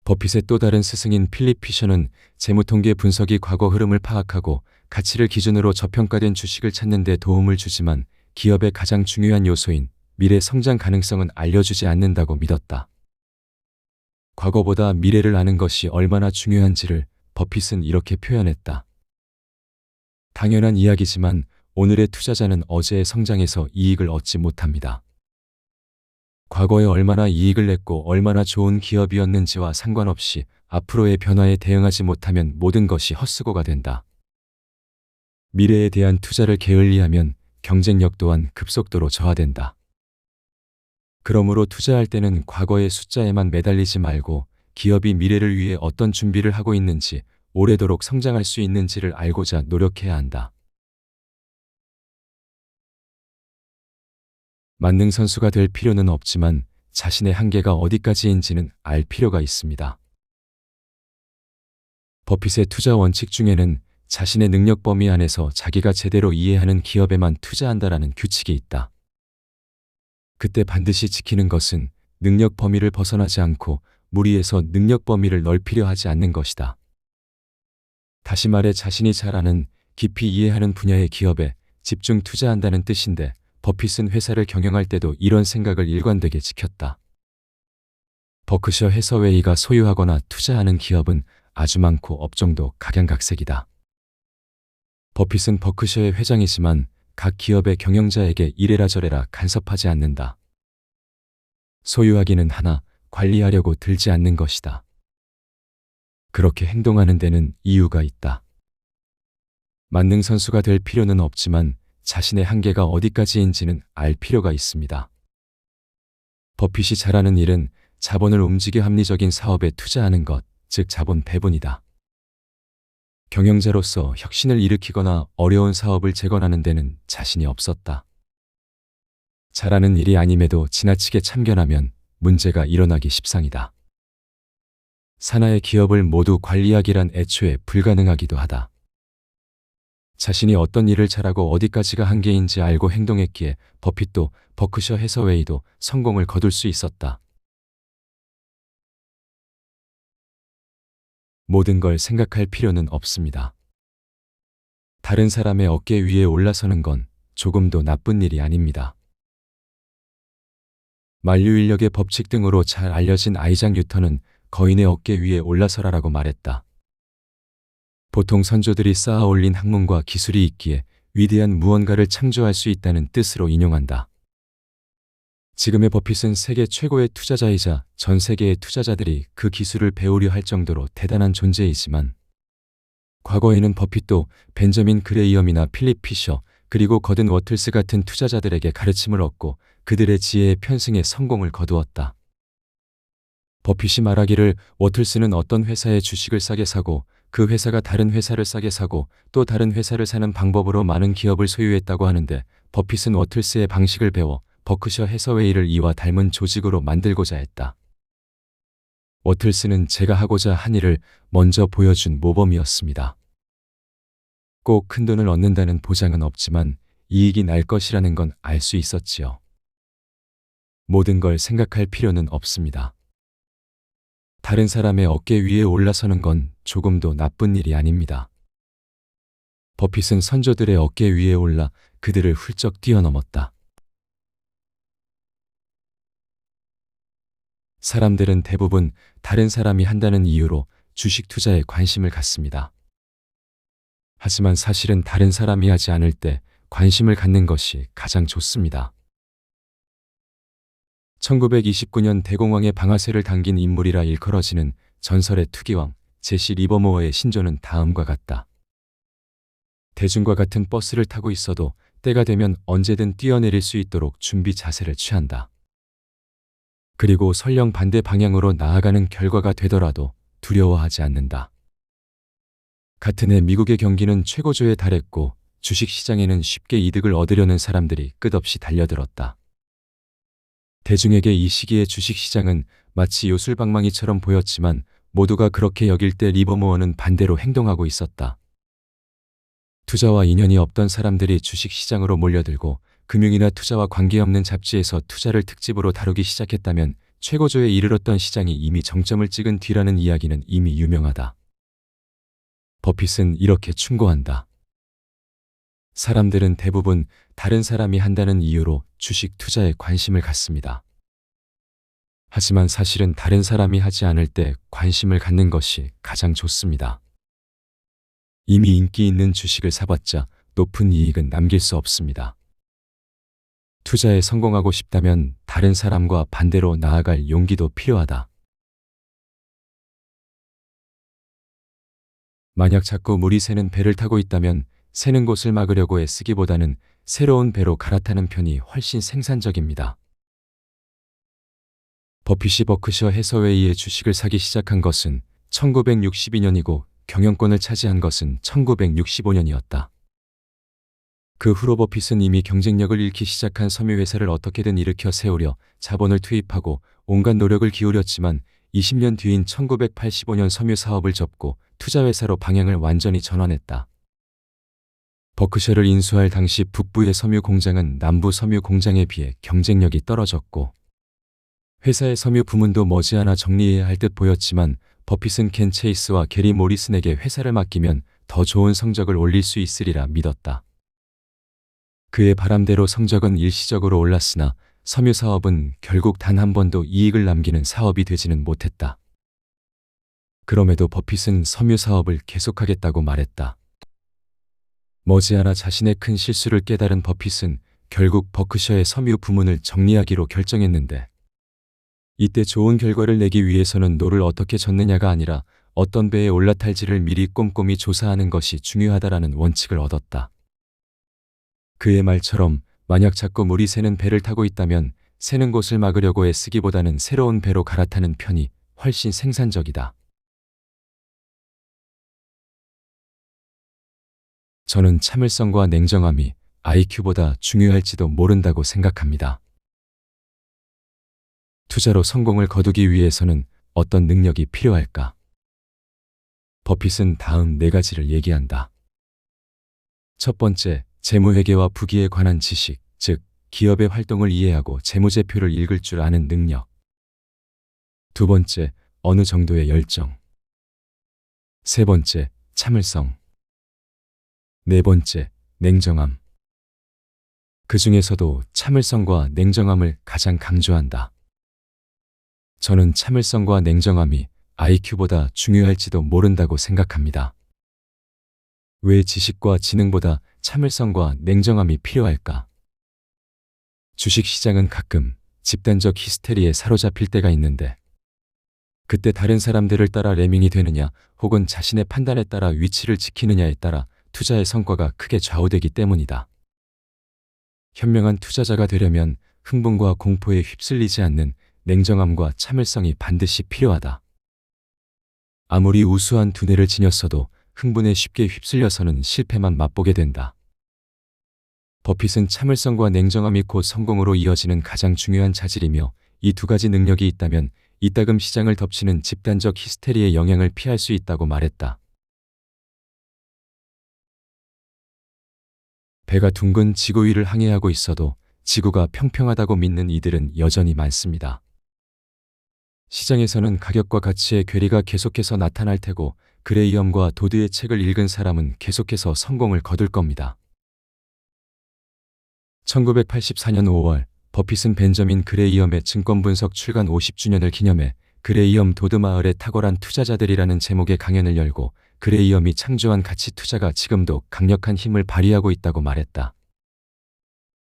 버핏의 또 다른 스승인 필립 피셔는 재무통계 분석이 과거 흐름을 파악하고 가치를 기준으로 저평가된 주식을 찾는 데 도움을 주지만 기업의 가장 중요한 요소인 미래 성장 가능성은 알려주지 않는다고 믿었다. 과거보다 미래를 아는 것이 얼마나 중요한지를 버핏은 이렇게 표현했다. 당연한 이야기지만 오늘의 투자자는 어제의 성장에서 이익을 얻지 못합니다. 과거에 얼마나 이익을 냈고 얼마나 좋은 기업이었는지와 상관없이 앞으로의 변화에 대응하지 못하면 모든 것이 헛수고가 된다. 미래에 대한 투자를 게을리하면 경쟁력 또한 급속도로 저하된다. 그러므로 투자할 때는 과거의 숫자에만 매달리지 말고 기업이 미래를 위해 어떤 준비를 하고 있는지, 오래도록 성장할 수 있는지를 알고자 노력해야 한다. 만능 선수가 될 필요는 없지만 자신의 한계가 어디까지인지는 알 필요가 있습니다. 버핏의 투자 원칙 중에는 자신의 능력 범위 안에서 자기가 제대로 이해하는 기업에만 투자한다라는 규칙이 있다. 그때 반드시 지키는 것은 능력 범위를 벗어나지 않고 무리해서 능력 범위를 넓히려 하지 않는 것이다. 다시 말해 자신이 잘 아는, 깊이 이해하는 분야의 기업에 집중 투자한다는 뜻인데 버핏은 회사를 경영할 때도 이런 생각을 일관되게 지켰다. 버크셔 해서웨이가 소유하거나 투자하는 기업은 아주 많고 업종도 각양각색이다. 버핏은 버크셔의 회장이지만 각 기업의 경영자에게 이래라 저래라 간섭하지 않는다. 소유하기는 하나 관리하려고 들지 않는 것이다. 그렇게 행동하는 데는 이유가 있다. 만능 선수가 될 필요는 없지만 자신의 한계가 어디까지인지는 알 필요가 있습니다. 버핏이 잘하는 일은 자본을 움직여 합리적인 사업에 투자하는 것, 즉 자본 배분이다. 경영자로서 혁신을 일으키거나 어려운 사업을 재건하는 데는 자신이 없었다. 잘하는 일이 아님에도 지나치게 참견하면 문제가 일어나기 십상이다. 산하의 기업을 모두 관리하기란 애초에 불가능하기도 하다. 자신이 어떤 일을 잘하고 어디까지가 한계인지 알고 행동했기에 버핏도 버크셔 해서웨이도 성공을 거둘 수 있었다. 모든 걸 생각할 필요는 없습니다. 다른 사람의 어깨 위에 올라서는 건 조금도 나쁜 일이 아닙니다. 만류인력의 법칙 등으로 잘 알려진 아이작 뉴턴은 거인의 어깨 위에 올라서라라고 말했다. 보통 선조들이 쌓아 올린 학문과 기술이 있기에 위대한 무언가를 창조할 수 있다는 뜻으로 인용한다. 지금의 버핏은 세계 최고의 투자자이자 전 세계의 투자자들이 그 기술을 배우려 할 정도로 대단한 존재이지만 과거에는 버핏도 벤저민 그레이엄이나 필립 피셔 그리고 거든 워틀스 같은 투자자들에게 가르침을 얻고 그들의 지혜에 편승해 성공을 거두었다. 버핏이 말하기를 워틀스는 어떤 회사의 주식을 싸게 사고 그 회사가 다른 회사를 싸게 사고 또 다른 회사를 사는 방법으로 많은 기업을 소유했다고 하는데 버핏은 워틀스의 방식을 배워 버크셔 해서웨이를 이와 닮은 조직으로 만들고자 했다. 워틀스는 제가 하고자 한 일을 먼저 보여준 모범이었습니다. 꼭 큰 돈을 얻는다는 보장은 없지만 이익이 날 것이라는 건 알 수 있었지요. 모든 걸 생각할 필요는 없습니다. 다른 사람의 어깨 위에 올라서는 건 조금도 나쁜 일이 아닙니다. 버핏은 선조들의 어깨 위에 올라 그들을 훌쩍 뛰어넘었다. 사람들은 대부분 다른 사람이 한다는 이유로 주식 투자에 관심을 갖습니다. 하지만 사실은 다른 사람이 하지 않을 때 관심을 갖는 것이 가장 좋습니다. 1929년 대공황의 방아쇠를 당긴 인물이라 일컬어지는 전설의 투기왕 제시 리버모어의 신조는 다음과 같다. 대중과 같은 버스를 타고 있어도 때가 되면 언제든 뛰어내릴 수 있도록 준비 자세를 취한다. 그리고 설령 반대 방향으로 나아가는 결과가 되더라도 두려워하지 않는다. 같은 해 미국의 경기는 최고조에 달했고 주식시장에는 쉽게 이득을 얻으려는 사람들이 끝없이 달려들었다. 대중에게 이 시기의 주식시장은 마치 요술방망이처럼 보였지만 모두가 그렇게 여길 때 리버모어는 반대로 행동하고 있었다. 투자와 인연이 없던 사람들이 주식시장으로 몰려들고 금융이나 투자와 관계없는 잡지에서 투자를 특집으로 다루기 시작했다면 최고조에 이르렀던 시장이 이미 정점을 찍은 뒤라는 이야기는 이미 유명하다. 버핏은 이렇게 충고한다. 사람들은 대부분 다른 사람이 한다는 이유로 주식 투자에 관심을 갖습니다. 하지만 사실은 다른 사람이 하지 않을 때 관심을 갖는 것이 가장 좋습니다. 이미 인기 있는 주식을 사봤자 높은 이익은 남길 수 없습니다. 투자에 성공하고 싶다면 다른 사람과 반대로 나아갈 용기도 필요하다. 만약 자꾸 물이 새는 배를 타고 있다면 새는 곳을 막으려고 애쓰기보다는 새로운 배로 갈아타는 편이 훨씬 생산적입니다. 버핏이 버크셔 해서웨이의 주식을 사기 시작한 것은 1962년이고 경영권을 차지한 것은 1965년이었다. 그 후로 버핏은 이미 경쟁력을 잃기 시작한 섬유회사를 어떻게든 일으켜 세우려 자본을 투입하고 온갖 노력을 기울였지만 20년 뒤인 1985년 섬유 사업을 접고 투자회사로 방향을 완전히 전환했다. 버크셔를 인수할 당시 북부의 섬유 공장은 남부 섬유 공장에 비해 경쟁력이 떨어졌고 회사의 섬유 부문도 머지않아 정리해야 할 듯 보였지만 버핏은 켄 체이스와 게리 모리슨에게 회사를 맡기면 더 좋은 성적을 올릴 수 있으리라 믿었다. 그의 바람대로 성적은 일시적으로 올랐으나 섬유 사업은 결국 단 한 번도 이익을 남기는 사업이 되지는 못했다. 그럼에도 버핏은 섬유 사업을 계속하겠다고 말했다. 머지않아 자신의 큰 실수를 깨달은 버핏은 결국 버크셔의 섬유 부문을 정리하기로 결정했는데 이때 좋은 결과를 내기 위해서는 노를 어떻게 젓느냐가 아니라 어떤 배에 올라탈지를 미리 꼼꼼히 조사하는 것이 중요하다라는 원칙을 얻었다. 그의 말처럼 만약 자꾸 물이 새는 배를 타고 있다면 새는 곳을 막으려고 애쓰기보다는 새로운 배로 갈아타는 편이 훨씬 생산적이다. 저는 참을성과 냉정함이 IQ보다 중요할지도 모른다고 생각합니다. 투자로 성공을 거두기 위해서는 어떤 능력이 필요할까? 버핏은 다음 4가지를 얘기한다. 첫 번째, 재무회계와 부기에 관한 지식, 즉 기업의 활동을 이해하고 재무제표를 읽을 줄 아는 능력. 두 번째, 어느 정도의 열정. 세 번째, 참을성. 네 번째, 냉정함. 그 중에서도 참을성과 냉정함을 가장 강조한다. 저는 참을성과 냉정함이 IQ보다 중요할지도 모른다고 생각합니다. 왜 지식과 지능보다 참을성과 냉정함이 필요할까? 주식시장은 가끔 집단적 히스테리에 사로잡힐 때가 있는데 그때 다른 사람들을 따라 레밍이 되느냐 혹은 자신의 판단에 따라 위치를 지키느냐에 따라 투자의 성과가 크게 좌우되기 때문이다. 현명한 투자자가 되려면 흥분과 공포에 휩쓸리지 않는 냉정함과 참을성이 반드시 필요하다. 아무리 우수한 두뇌를 지녔어도 흥분에 쉽게 휩쓸려서는 실패만 맛보게 된다. 버핏은 참을성과 냉정함이 곧 성공으로 이어지는 가장 중요한 자질이며 이 두 가지 능력이 있다면 이따금 시장을 덮치는 집단적 히스테리의 영향을 피할 수 있다고 말했다. 배가 둥근 지구 위를 항해하고 있어도 지구가 평평하다고 믿는 이들은 여전히 많습니다. 시장에서는 가격과 가치의 괴리가 계속해서 나타날 테고 그레이엄과 도드의 책을 읽은 사람은 계속해서 성공을 거둘 겁니다. 1984년 5월 버핏은 벤저민 그레이엄의 증권분석 출간 50주년을 기념해 그레이엄 도드 마을의 탁월한 투자자들이라는 제목의 강연을 열고 그레이엄이 창조한 가치 투자가 지금도 강력한 힘을 발휘하고 있다고 말했다.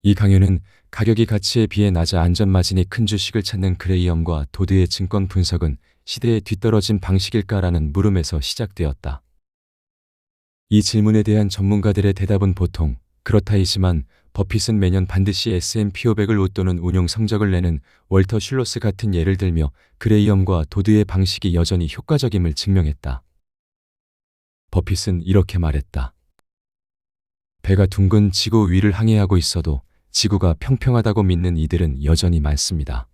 이 강연은 가격이 가치에 비해 낮아 안전마진이 큰 주식을 찾는 그레이엄과 도드의 증권 분석은 시대에 뒤떨어진 방식일까라는 물음에서 시작되었다. 이 질문에 대한 전문가들의 대답은 보통 그렇다이지만 버핏은 매년 반드시 S&P 500을 웃도는 운용 성적을 내는 월터 슐로스 같은 예를 들며 그레이엄과 도드의 방식이 여전히 효과적임을 증명했다. 버핏은 이렇게 말했다. 배가 둥근 지구 위를 항해하고 있어도 지구가 평평하다고 믿는 이들은 여전히 많습니다.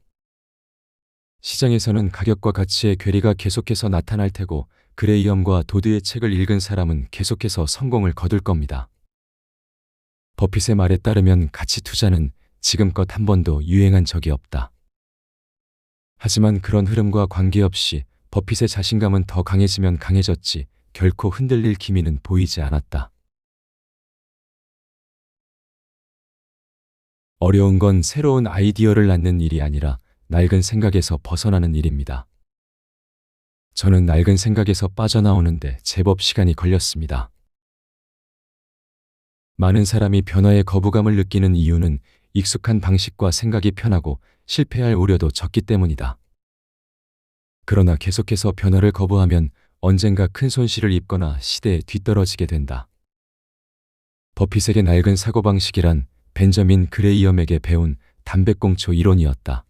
시장에서는 가격과 가치의 괴리가 계속해서 나타날 테고 그레이엄과 도드의 책을 읽은 사람은 계속해서 성공을 거둘 겁니다. 버핏의 말에 따르면 가치 투자는 지금껏 한 번도 유행한 적이 없다. 하지만 그런 흐름과 관계없이 버핏의 자신감은 더 강해지면 강해졌지 결코 흔들릴 기미는 보이지 않았다. 어려운 건 새로운 아이디어를 낳는 일이 아니라 낡은 생각에서 벗어나는 일입니다. 저는 낡은 생각에서 빠져나오는데 제법 시간이 걸렸습니다. 많은 사람이 변화에 거부감을 느끼는 이유는 익숙한 방식과 생각이 편하고 실패할 우려도 적기 때문이다. 그러나 계속해서 변화를 거부하면 언젠가 큰 손실을 입거나 시대에 뒤떨어지게 된다. 버핏에게 낡은 사고방식이란 벤저민 그레이엄에게 배운 담배꽁초 이론이었다.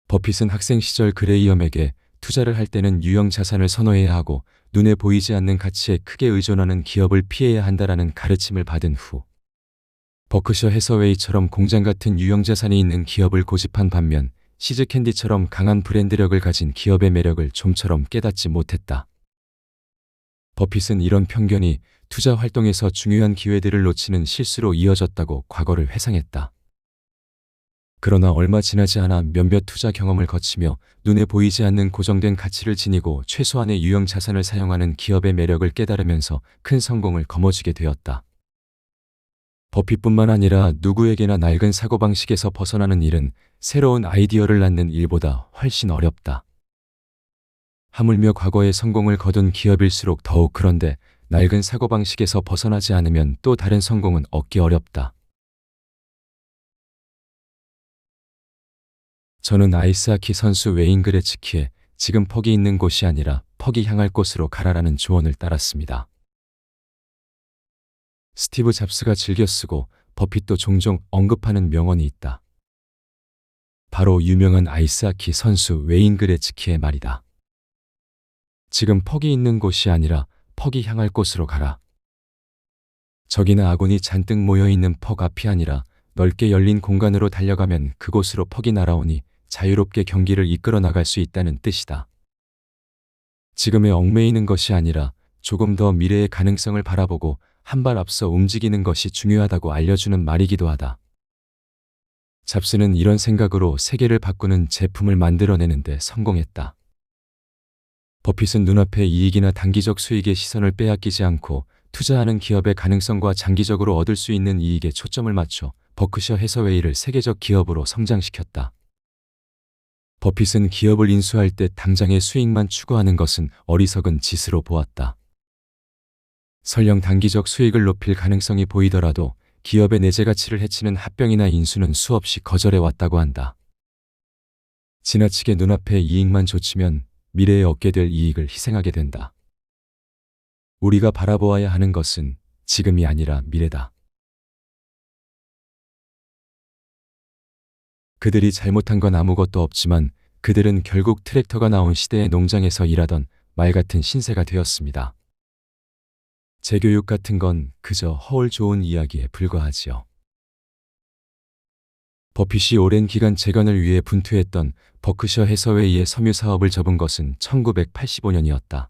버핏은 학생 시절 그레이엄에게 투자를 할 때는 유형 자산을 선호해야 하고 눈에 보이지 않는 가치에 크게 의존하는 기업을 피해야 한다라는 가르침을 받은 후 버크셔 해서웨이처럼 공장 같은 유형 자산이 있는 기업을 고집한 반면 시즈캔디처럼 강한 브랜드력을 가진 기업의 매력을 좀처럼 깨닫지 못했다. 버핏은 이런 편견이 투자 활동에서 중요한 기회들을 놓치는 실수로 이어졌다고 과거를 회상했다. 그러나 얼마 지나지 않아 몇몇 투자 경험을 거치며 눈에 보이지 않는 고정된 가치를 지니고 최소한의 유형 자산을 사용하는 기업의 매력을 깨달으면서 큰 성공을 거머쥐게 되었다. 버핏뿐만 아니라 누구에게나 낡은 사고방식에서 벗어나는 일은 새로운 아이디어를 낳는 일보다 훨씬 어렵다. 하물며 과거에 성공을 거둔 기업일수록 더욱 그런데 낡은 사고방식에서 벗어나지 않으면 또 다른 성공은 얻기 어렵다. 저는 아이스하키 선수 웨인 그레츠키의 지금 퍽이 있는 곳이 아니라 퍽이 향할 곳으로 가라라는 조언을 따랐습니다. 스티브 잡스가 즐겨 쓰고 버핏도 종종 언급하는 명언이 있다. 바로 유명한 아이스하키 선수 웨인 그레츠키의 말이다. 지금 퍽이 있는 곳이 아니라 퍽이 향할 곳으로 가라. 적이나 아군이 잔뜩 모여있는 퍽 앞이 아니라 넓게 열린 공간으로 달려가면 그곳으로 퍽이 날아오니 자유롭게 경기를 이끌어 나갈 수 있다는 뜻이다. 지금에 얽매이는 것이 아니라 조금 더 미래의 가능성을 바라보고 한 발 앞서 움직이는 것이 중요하다고 알려주는 말이기도 하다. 잡스는 이런 생각으로 세계를 바꾸는 제품을 만들어내는데 성공했다. 버핏은 눈앞의 이익이나 단기적 수익의 시선을 빼앗기지 않고 투자하는 기업의 가능성과 장기적으로 얻을 수 있는 이익에 초점을 맞춰 버크셔 해서웨이를 세계적 기업으로 성장시켰다. 버핏은 기업을 인수할 때 당장의 수익만 추구하는 것은 어리석은 짓으로 보았다. 설령 단기적 수익을 높일 가능성이 보이더라도 기업의 내재 가치를 해치는 합병이나 인수는 수없이 거절해 왔다고 한다. 지나치게 눈앞의 이익만 좇으면 미래에 얻게 될 이익을 희생하게 된다. 우리가 바라보아야 하는 것은 지금이 아니라 미래다. 그들이 잘못한 건 아무것도 없지만 그들은 결국 트랙터가 나온 시대의 농장에서 일하던 말 같은 신세가 되었습니다. 재교육 같은 건 그저 허울 좋은 이야기에 불과하지요. 버핏이 오랜 기간 재건을 위해 분투했던 버크셔 해서웨이의 섬유 사업을 접은 것은 1985년이었다.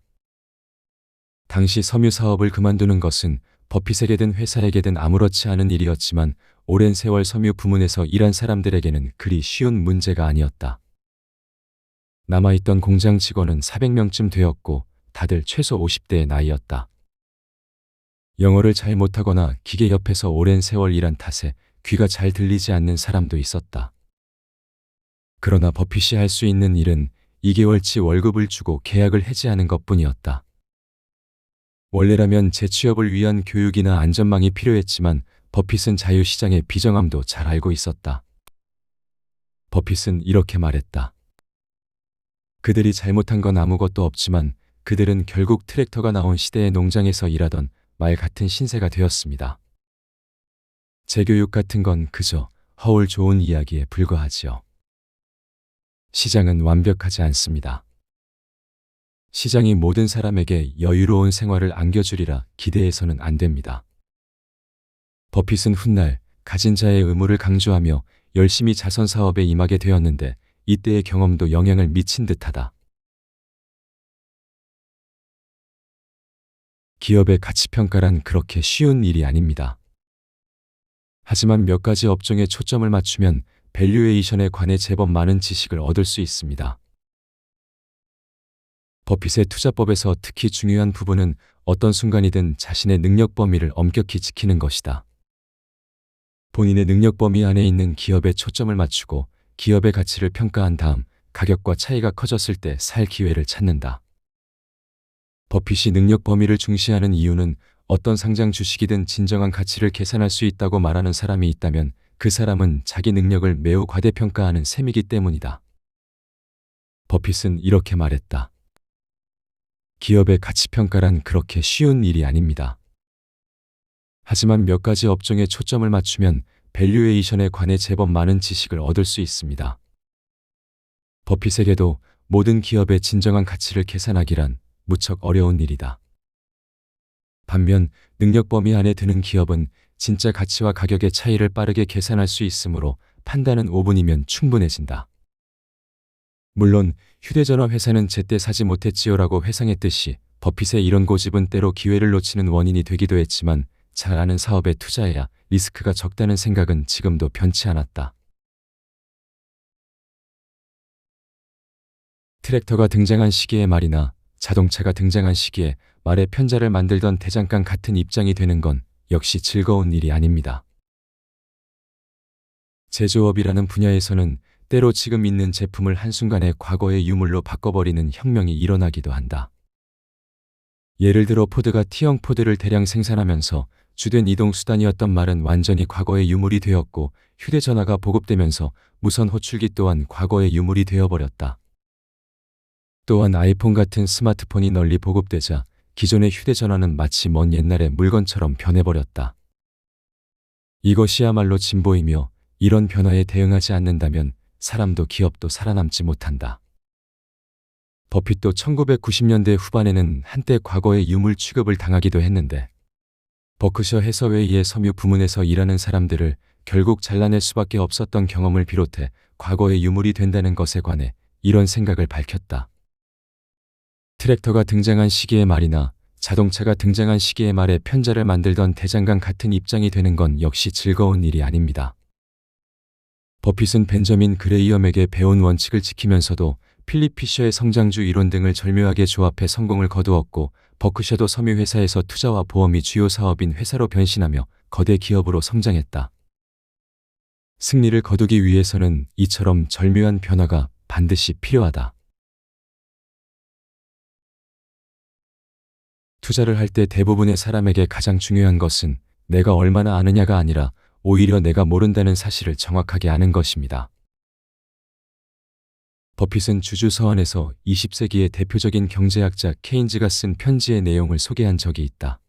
당시 섬유 사업을 그만두는 것은 버핏에게든 회사에게든 아무렇지 않은 일이었지만 오랜 세월 섬유 부문에서 일한 사람들에게는 그리 쉬운 문제가 아니었다. 남아있던 공장 직원은 400명쯤 되었고 다들 최소 50대의 나이였다. 영어를 잘 못하거나 기계 옆에서 오랜 세월 일한 탓에 귀가 잘 들리지 않는 사람도 있었다. 그러나 버핏이 할 수 있는 일은 2개월치 월급을 주고 계약을 해지하는 것뿐이었다. 원래라면 재취업을 위한 교육이나 안전망이 필요했지만 버핏은 자유시장의 비정함도 잘 알고 있었다. 버핏은 이렇게 말했다. 그들이 잘못한 건 아무것도 없지만 그들은 결국 트랙터가 나온 시대의 농장에서 일하던 말 같은 신세가 되었습니다. 재교육 같은 건 그저 허울 좋은 이야기에 불과하지요. 시장은 완벽하지 않습니다. 시장이 모든 사람에게 여유로운 생활을 안겨주리라 기대해서는 안 됩니다. 버핏은 훗날 가진 자의 의무를 강조하며 열심히 자선 사업에 임하게 되었는데 이때의 경험도 영향을 미친 듯하다. 기업의 가치평가란 그렇게 쉬운 일이 아닙니다. 하지만 몇 가지 업종에 초점을 맞추면 밸류에이션에 관해 제법 많은 지식을 얻을 수 있습니다. 버핏의 투자법에서 특히 중요한 부분은 어떤 순간이든 자신의 능력 범위를 엄격히 지키는 것이다. 본인의 능력 범위 안에 있는 기업에 초점을 맞추고 기업의 가치를 평가한 다음 가격과 차이가 커졌을 때 살 기회를 찾는다. 버핏이 능력 범위를 중시하는 이유는 어떤 상장 주식이든 진정한 가치를 계산할 수 있다고 말하는 사람이 있다면 그 사람은 자기 능력을 매우 과대평가하는 셈이기 때문이다. 버핏은 이렇게 말했다. 기업의 가치평가란 그렇게 쉬운 일이 아닙니다. 하지만 몇 가지 업종에 초점을 맞추면 밸류에이션에 관해 제법 많은 지식을 얻을 수 있습니다. 버핏에게도 모든 기업의 진정한 가치를 계산하기란 무척 어려운 일이다. 반면 능력 범위 안에 드는 기업은 진짜 가치와 가격의 차이를 빠르게 계산할 수 있으므로 판단은 5분이면 충분해진다. 물론 휴대전화 회사는 제때 사지 못했지요라고 회상했듯이 버핏의 이런 고집은 때로 기회를 놓치는 원인이 되기도 했지만 잘 아는 사업에 투자해야 리스크가 적다는 생각은 지금도 변치 않았다. 트랙터가 등장한 시기의 말이나 자동차가 등장한 시기에 말의 편자를 만들던 대장간 같은 입장이 되는 건 역시 즐거운 일이 아닙니다. 제조업이라는 분야에서는 때로 지금 있는 제품을 한순간에 과거의 유물로 바꿔버리는 혁명이 일어나기도 한다. 예를 들어 포드가 T형 포드를 대량 생산하면서 주된 이동수단이었던 말은 완전히 과거의 유물이 되었고 휴대전화가 보급되면서 무선 호출기 또한 과거의 유물이 되어버렸다. 또한 아이폰 같은 스마트폰이 널리 보급되자 기존의 휴대전화는 마치 먼 옛날의 물건처럼 변해버렸다. 이것이야말로 진보이며 이런 변화에 대응하지 않는다면 사람도 기업도 살아남지 못한다. 버핏도 1990년대 후반에는 한때 과거의 유물 취급을 당하기도 했는데 버크셔 해서웨이의 섬유 부문에서 일하는 사람들을 결국 잘라낼 수밖에 없었던 경험을 비롯해 과거의 유물이 된다는 것에 관해 이런 생각을 밝혔다. 트랙터가 등장한 시기의 말이나 자동차가 등장한 시기의 말에 편자를 만들던 대장간 같은 입장이 되는 건 역시 즐거운 일이 아닙니다. 버핏은 벤저민 그레이엄에게 배운 원칙을 지키면서도 필립 피셔의 성장주 이론 등을 절묘하게 조합해 성공을 거두었고 버크셔도 섬유회사에서 투자와 보험이 주요 사업인 회사로 변신하며 거대 기업으로 성장했다. 승리를 거두기 위해서는 이처럼 절묘한 변화가 반드시 필요하다. 투자를 할 때 대부분의 사람에게 가장 중요한 것은 내가 얼마나 아느냐가 아니라 오히려 내가 모른다는 사실을 정확하게 아는 것입니다. 버핏은 주주서원에서 20세기의 대표적인 경제학자 케인즈가 쓴 편지의 내용을 소개한 적이 있다.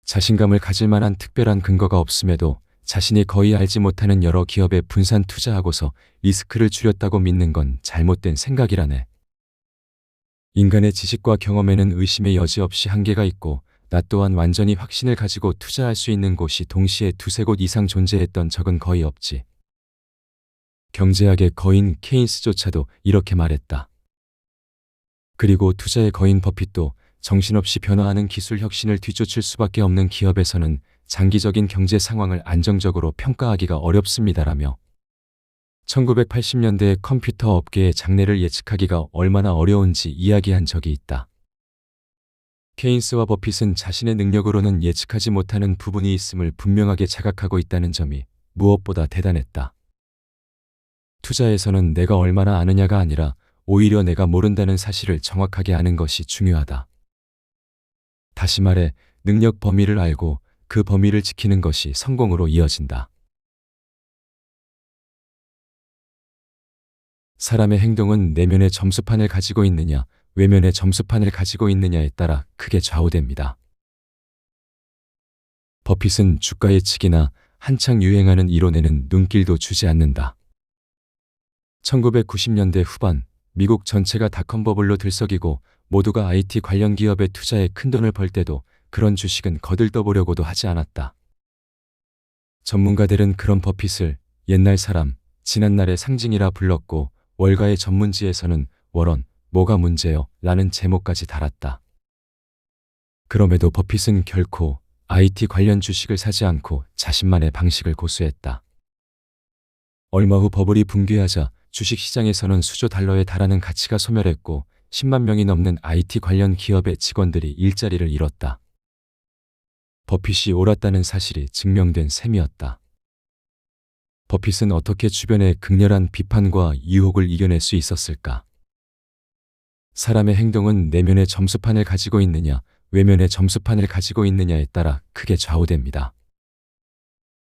자신감을 가질 만한 특별한 근거가 없음에도 자신이 거의 알지 못하는 여러 기업에 분산 투자하고서 리스크를 줄였다고 믿는 건 잘못된 생각이라네. 인간의 지식과 경험에는 의심의 여지 없이 한계가 있고 나 또한 완전히 확신을 가지고 투자할 수 있는 곳이 동시에 두세 곳 이상 존재했던 적은 거의 없지. 경제학의 거인 케인스조차도 이렇게 말했다. 그리고 투자의 거인 버핏도 정신없이 변화하는 기술 혁신을 뒤쫓을 수밖에 없는 기업에서는 장기적인 경제 상황을 안정적으로 평가하기가 어렵습니다라며 1980년대의 컴퓨터 업계의 장래를 예측하기가 얼마나 어려운지 이야기한 적이 있다. 케인스와 버핏은 자신의 능력으로는 예측하지 못하는 부분이 있음을 분명하게 자각하고 있다는 점이 무엇보다 대단했다. 투자에서는 내가 얼마나 아느냐가 아니라 오히려 내가 모른다는 사실을 정확하게 아는 것이 중요하다. 다시 말해 능력 범위를 알고 그 범위를 지키는 것이 성공으로 이어진다. 사람의 행동은 내면의 점수판을 가지고 있느냐, 외면의 점수판을 가지고 있느냐에 따라 크게 좌우됩니다. 버핏은 주가 예측이나 한창 유행하는 이론에는 눈길도 주지 않는다. 1990년대 후반 미국 전체가 닷컴 버블로 들썩이고 모두가 IT 관련 기업에 투자해 큰돈을 벌 때도 그런 주식은 거들떠보려고도 하지 않았다. 전문가들은 그런 버핏을 옛날 사람, 지난날의 상징이라 불렀고 월가의 전문지에서는 워런, 뭐가 문제요? 라는 제목까지 달았다. 그럼에도 버핏은 결코 IT 관련 주식을 사지 않고 자신만의 방식을 고수했다. 얼마 후 버블이 붕괴하자 주식시장에서는 수조 달러에 달하는 가치가 소멸했고 10만 명이 넘는 IT 관련 기업의 직원들이 일자리를 잃었다. 버핏이 옳았다는 사실이 증명된 셈이었다. 버핏은 어떻게 주변의 극렬한 비판과 유혹을 이겨낼 수 있었을까? 사람의 행동은 내면의 점수판을 가지고 있느냐, 외면의 점수판을 가지고 있느냐에 따라 크게 좌우됩니다.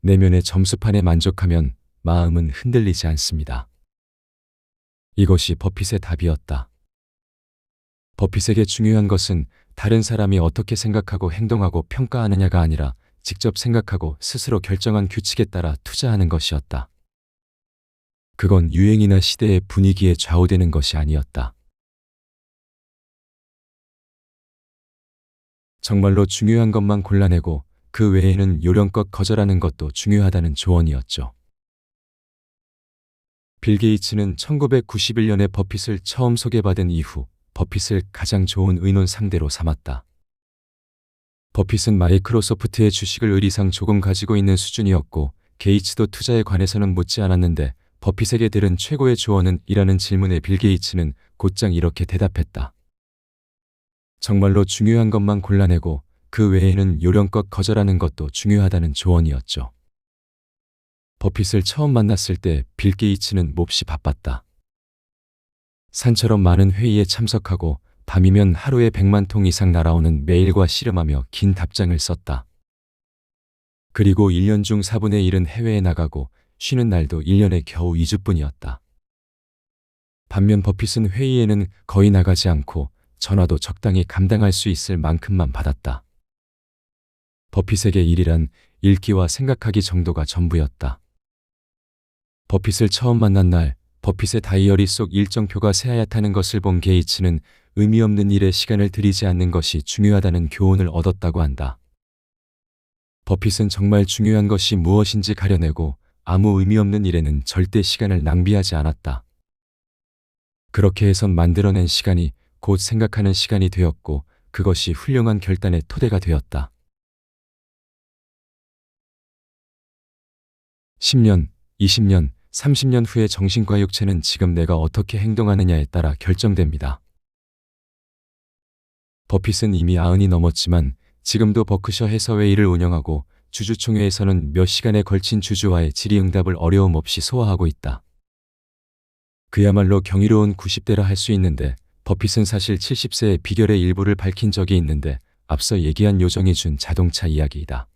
내면의 점수판에 만족하면 마음은 흔들리지 않습니다. 이것이 버핏의 답이었다. 버핏에게 중요한 것은 다른 사람이 어떻게 생각하고 행동하고 평가하느냐가 아니라 직접 생각하고 스스로 결정한 규칙에 따라 투자하는 것이었다. 그건 유행이나 시대의 분위기에 좌우되는 것이 아니었다. 정말로 중요한 것만 골라내고 그 외에는 요령껏 거절하는 것도 중요하다는 조언이었죠. 빌 게이츠는 1991년에 버핏을 처음 소개받은 이후 버핏을 가장 좋은 의논 상대로 삼았다. 버핏은 마이크로소프트의 주식을 의리상 조금 가지고 있는 수준이었고 게이츠도 투자에 관해서는 묻지 않았는데 버핏에게 들은 최고의 조언은 이라는 질문에 빌 게이츠는 곧장 이렇게 대답했다. 정말로 중요한 것만 골라내고 그 외에는 요령껏 거절하는 것도 중요하다는 조언이었죠. 버핏을 처음 만났을 때 빌 게이츠는 몹시 바빴다. 산처럼 많은 회의에 참석하고 밤이면 하루에 100만 통 이상 날아오는 메일과 씨름하며 긴 답장을 썼다. 그리고 1년 중 4분의 1은 해외에 나가고 쉬는 날도 1년에 겨우 2주뿐이었다. 반면 버핏은 회의에는 거의 나가지 않고 전화도 적당히 감당할 수 있을 만큼만 받았다. 버핏에게 일이란 읽기와 생각하기 정도가 전부였다. 버핏을 처음 만난 날 버핏의 다이어리 속 일정표가 새하얗다는 것을 본 게이츠는 의미 없는 일에 시간을 들이지 않는 것이 중요하다는 교훈을 얻었다고 한다. 버핏은 정말 중요한 것이 무엇인지 가려내고 아무 의미 없는 일에는 절대 시간을 낭비하지 않았다. 그렇게 해서 만들어낸 시간이 곧 생각하는 시간이 되었고 그것이 훌륭한 결단의 토대가 되었다. 10년, 20년, 30년 후의 정신과 육체는 지금 내가 어떻게 행동하느냐에 따라 결정됩니다. 버핏은 이미 90이 넘었지만 지금도 버크셔 해서웨이를 운영하고 주주총회에서는 몇 시간에 걸친 주주와의 질의응답을 어려움 없이 소화하고 있다. 그야말로 경이로운 90대라 할 수 있는데 버핏은 사실 70세의 비결의 일부를 밝힌 적이 있는데 앞서 얘기한 요정이 준 자동차 이야기이다.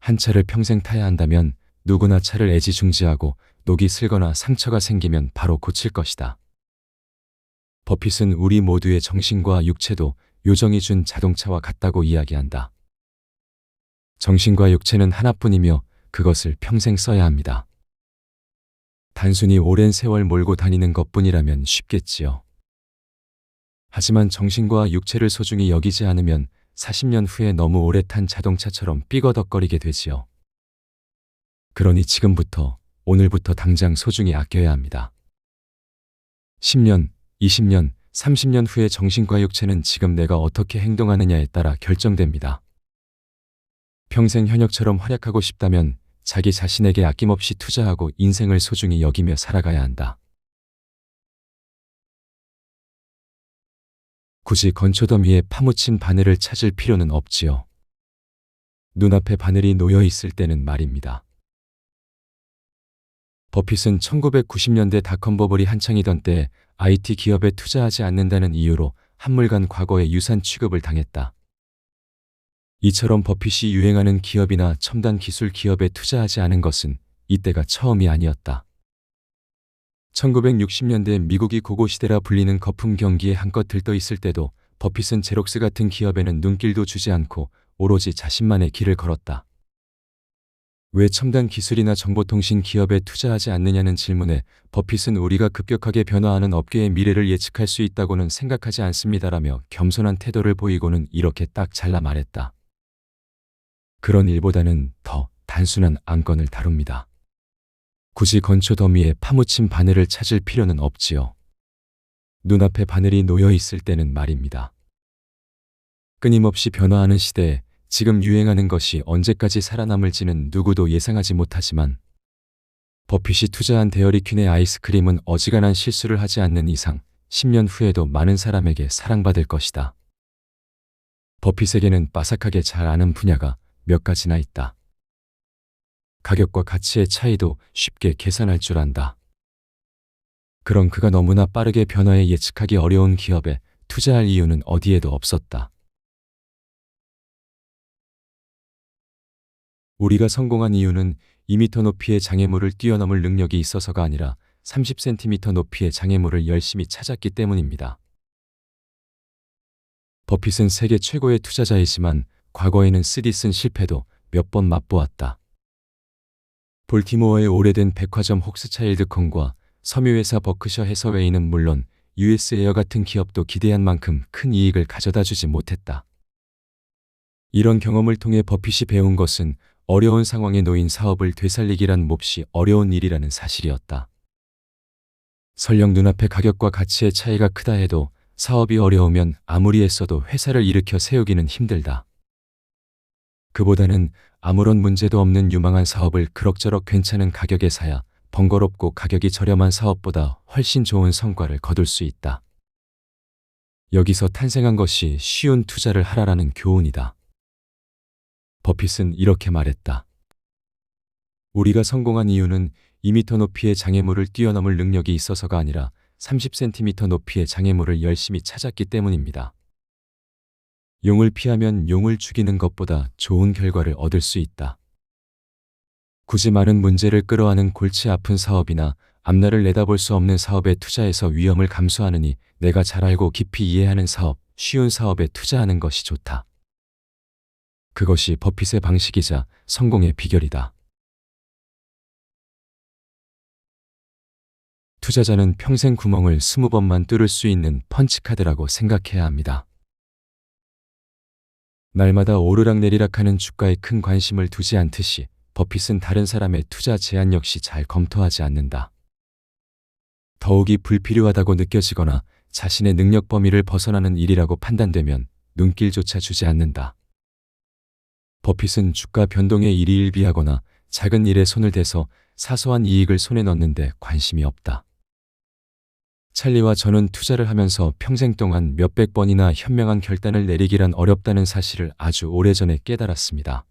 한 차를 평생 타야 한다면 누구나 차를 애지중지하고 녹이 슬거나 상처가 생기면 바로 고칠 것이다. 버핏은 우리 모두의 정신과 육체도 요정이 준 자동차와 같다고 이야기한다. 정신과 육체는 하나뿐이며 그것을 평생 써야 합니다. 단순히 오랜 세월 몰고 다니는 것뿐이라면 쉽겠지요. 하지만 정신과 육체를 소중히 여기지 않으면 40년 후에 너무 오래 탄 자동차처럼 삐거덕거리게 되지요. 그러니 지금부터, 오늘부터 당장 소중히 아껴야 합니다. 10년, 20년, 30년 후의 정신과 육체는 지금 내가 어떻게 행동하느냐에 따라 결정됩니다. 평생 현역처럼 활약하고 싶다면 자기 자신에게 아낌없이 투자하고 인생을 소중히 여기며 살아가야 한다. 굳이 건초더미에 파묻힌 바늘을 찾을 필요는 없지요. 눈앞에 바늘이 놓여 있을 때는 말입니다. 버핏은 1990년대 닷컴버블이 한창이던 때 IT 기업에 투자하지 않는다는 이유로 한물간 과거에 유산 취급을 당했다. 이처럼 버핏이 유행하는 기업이나 첨단 기술 기업에 투자하지 않은 것은 이때가 처음이 아니었다. 1960년대 미국이 고고시대라 불리는 거품 경기에 한껏 들떠 있을 때도 버핏은 제록스 같은 기업에는 눈길도 주지 않고 오로지 자신만의 길을 걸었다. 왜 첨단 기술이나 정보통신 기업에 투자하지 않느냐는 질문에 버핏은 우리가 급격하게 변화하는 업계의 미래를 예측할 수 있다고는 생각하지 않습니다라며 겸손한 태도를 보이고는 이렇게 딱 잘라 말했다. 그런 일보다는 더 단순한 안건을 다룹니다. 굳이 건초 더미에 파묻힌 바늘을 찾을 필요는 없지요. 눈앞에 바늘이 놓여 있을 때는 말입니다. 끊임없이 변화하는 시대에 지금 유행하는 것이 언제까지 살아남을지는 누구도 예상하지 못하지만 버핏이 투자한 데어리퀸의 아이스크림은 어지간한 실수를 하지 않는 이상 10년 후에도 많은 사람에게 사랑받을 것이다. 버핏에게는 빠삭하게 잘 아는 분야가 몇 가지나 있다. 가격과 가치의 차이도 쉽게 계산할 줄 안다. 그런 그가 너무나 빠르게 변화에 예측하기 어려운 기업에 투자할 이유는 어디에도 없었다. 우리가 성공한 이유는 2m 높이의 장애물을 뛰어넘을 능력이 있어서가 아니라 30cm 높이의 장애물을 열심히 찾았기 때문입니다. 버핏은 세계 최고의 투자자이지만 과거에는 쓰디쓴 실패도 몇 번 맛보았다. 볼티모어의 오래된 백화점 혹스차일드콘과 섬유회사 버크셔 해서웨이는 물론 US 에어 같은 기업도 기대한 만큼 큰 이익을 가져다 주지 못했다. 이런 경험을 통해 버핏이 배운 것은 어려운 상황에 놓인 사업을 되살리기란 몹시 어려운 일이라는 사실이었다. 설령 눈앞의 가격과 가치의 차이가 크다 해도 사업이 어려우면 아무리 애써도 회사를 일으켜 세우기는 힘들다. 그보다는 아무런 문제도 없는 유망한 사업을 그럭저럭 괜찮은 가격에 사야 번거롭고 가격이 저렴한 사업보다 훨씬 좋은 성과를 거둘 수 있다. 여기서 탄생한 것이 쉬운 투자를 하라라는 교훈이다. 버핏은 이렇게 말했다. 우리가 성공한 이유는 2m 높이의 장애물을 뛰어넘을 능력이 있어서가 아니라 30cm 높이의 장애물을 열심히 찾았기 때문입니다. 용을 피하면 용을 죽이는 것보다 좋은 결과를 얻을 수 있다. 굳이 많은 문제를 끌어안은 골치 아픈 사업이나 앞날을 내다볼 수 없는 사업에 투자해서 위험을 감수하느니 내가 잘 알고 깊이 이해하는 사업, 쉬운 사업에 투자하는 것이 좋다. 그것이 버핏의 방식이자 성공의 비결이다. 투자자는 평생 구멍을 20번만 뚫을 수 있는 펀치카드라고 생각해야 합니다. 날마다 오르락내리락하는 주가에 큰 관심을 두지 않듯이 버핏은 다른 사람의 투자 제안 역시 잘 검토하지 않는다. 더욱이 불필요하다고 느껴지거나 자신의 능력 범위를 벗어나는 일이라고 판단되면 눈길조차 주지 않는다. 버핏은 주가 변동에 일희일비하거나 작은 일에 손을 대서 사소한 이익을 손에 넣는데 관심이 없다. 찰리와 저는 투자를 하면서 평생 동안 몇백 번이나 현명한 결단을 내리기란 어렵다는 사실을 아주 오래전에 깨달았습니다.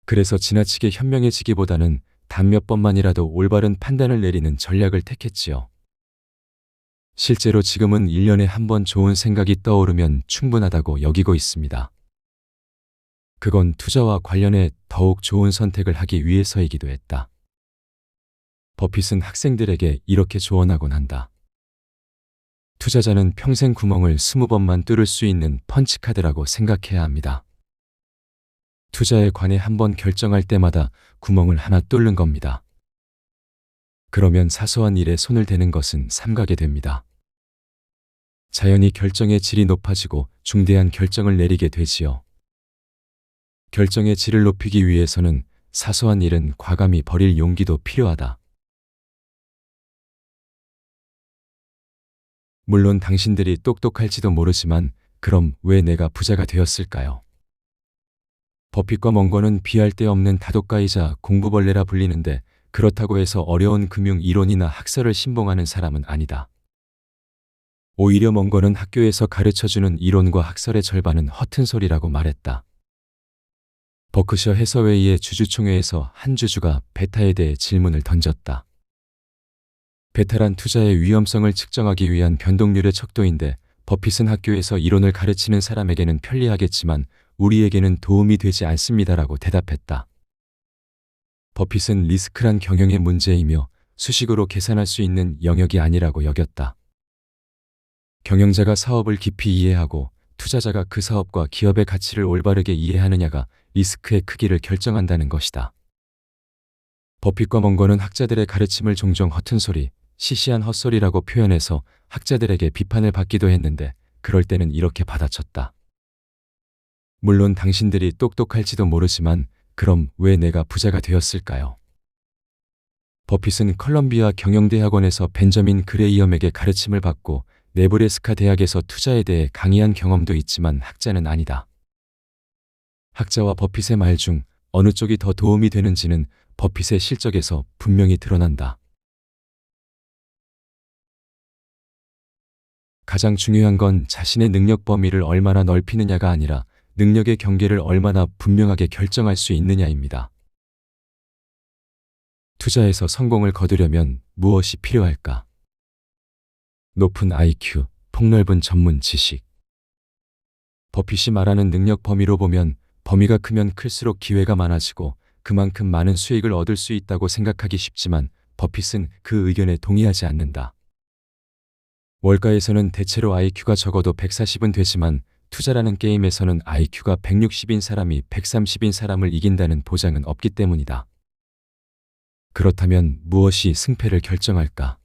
그래서 지나치게 현명해지기보다는 단 몇 번만이라도 올바른 판단을 내리는 전략을 택했지요. 실제로 지금은 1년에 한 번 좋은 생각이 떠오르면 충분하다고 여기고 있습니다. 그건 투자와 관련해 더욱 좋은 선택을 하기 위해서이기도 했다. 버핏은 학생들에게 이렇게 조언하곤 한다. 투자자는 평생 구멍을 20번만 뚫을 수 있는 펀치카드라고 생각해야 합니다. 투자에 관해 한 번 결정할 때마다 구멍을 하나 뚫는 겁니다. 그러면 사소한 일에 손을 대는 것은 삼가게 됩니다. 자연히 결정의 질이 높아지고 중대한 결정을 내리게 되지요. 결정의 질을 높이기 위해서는 사소한 일은 과감히 버릴 용기도 필요하다. 물론 당신들이 똑똑할지도 모르지만 그럼 왜 내가 부자가 되었을까요? 버핏과 멍건은 비할 데 없는 다독가이자 공부벌레라 불리는데 그렇다고 해서 어려운 금융 이론이나 학설을 신봉하는 사람은 아니다. 오히려 멍건은 학교에서 가르쳐주는 이론과 학설의 절반은 허튼 소리라고 말했다. 버크셔 해서웨이의 주주총회에서 한 주주가 베타에 대해 질문을 던졌다. 베타란 투자의 위험성을 측정하기 위한 변동률의 척도인데 버핏은 학교에서 이론을 가르치는 사람에게는 편리하겠지만 우리에게는 도움이 되지 않습니다라고 대답했다. 버핏은 리스크란 경영의 문제이며 수식으로 계산할 수 있는 영역이 아니라고 여겼다. 경영자가 사업을 깊이 이해하고 투자자가 그 사업과 기업의 가치를 올바르게 이해하느냐가 리스크의 크기를 결정한다는 것이다. 버핏과 멍건은 학자들의 가르침을 종종 허튼 소리, 시시한 헛소리라고 표현해서 학자들에게 비판을 받기도 했는데 그럴 때는 이렇게 받아쳤다. 물론 당신들이 똑똑할지도 모르지만 그럼 왜 내가 부자가 되었을까요? 버핏은 컬럼비아 경영대학원에서 벤저민 그레이엄에게 가르침을 받고 네브래스카 대학에서 투자에 대해 강의한 경험도 있지만 학자는 아니다. 학자와 버핏의 말 중 어느 쪽이 더 도움이 되는지는 버핏의 실적에서 분명히 드러난다. 가장 중요한 건 자신의 능력 범위를 얼마나 넓히느냐가 아니라 능력의 경계를 얼마나 분명하게 결정할 수 있느냐입니다. 투자에서 성공을 거두려면 무엇이 필요할까? 높은 IQ, 폭넓은 전문 지식. 버핏이 말하는 능력 범위로 보면 범위가 크면 클수록 기회가 많아지고 그만큼 많은 수익을 얻을 수 있다고 생각하기 쉽지만 버핏은 그 의견에 동의하지 않는다. 월가에서는 대체로 IQ가 적어도 140은 되지만 투자라는 게임에서는 IQ가 160인 사람이 130인 사람을 이긴다는 보장은 없기 때문이다. 그렇다면 무엇이 승패를 결정할까?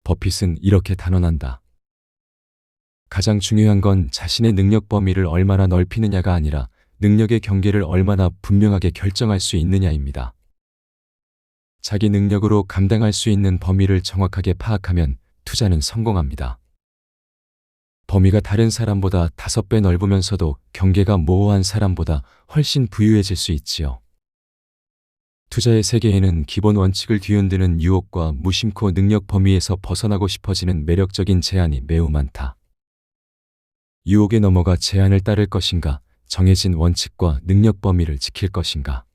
버핏은 이렇게 단언한다. 가장 중요한 건 자신의 능력 범위를 얼마나 넓히느냐가 아니라 능력의 경계를 얼마나 분명하게 결정할 수 있느냐입니다. 자기 능력으로 감당할 수 있는 범위를 정확하게 파악하면 투자는 성공합니다. 범위가 다른 사람보다 5배 넓으면서도 경계가 모호한 사람보다 훨씬 부유해질 수 있지요. 투자의 세계에는 기본 원칙을 뒤흔드는 유혹과 무심코 능력 범위에서 벗어나고 싶어지는 매력적인 제안이 매우 많다. 유혹에 넘어가 제안을 따를 것인가, 정해진 원칙과 능력 범위를 지킬 것인가.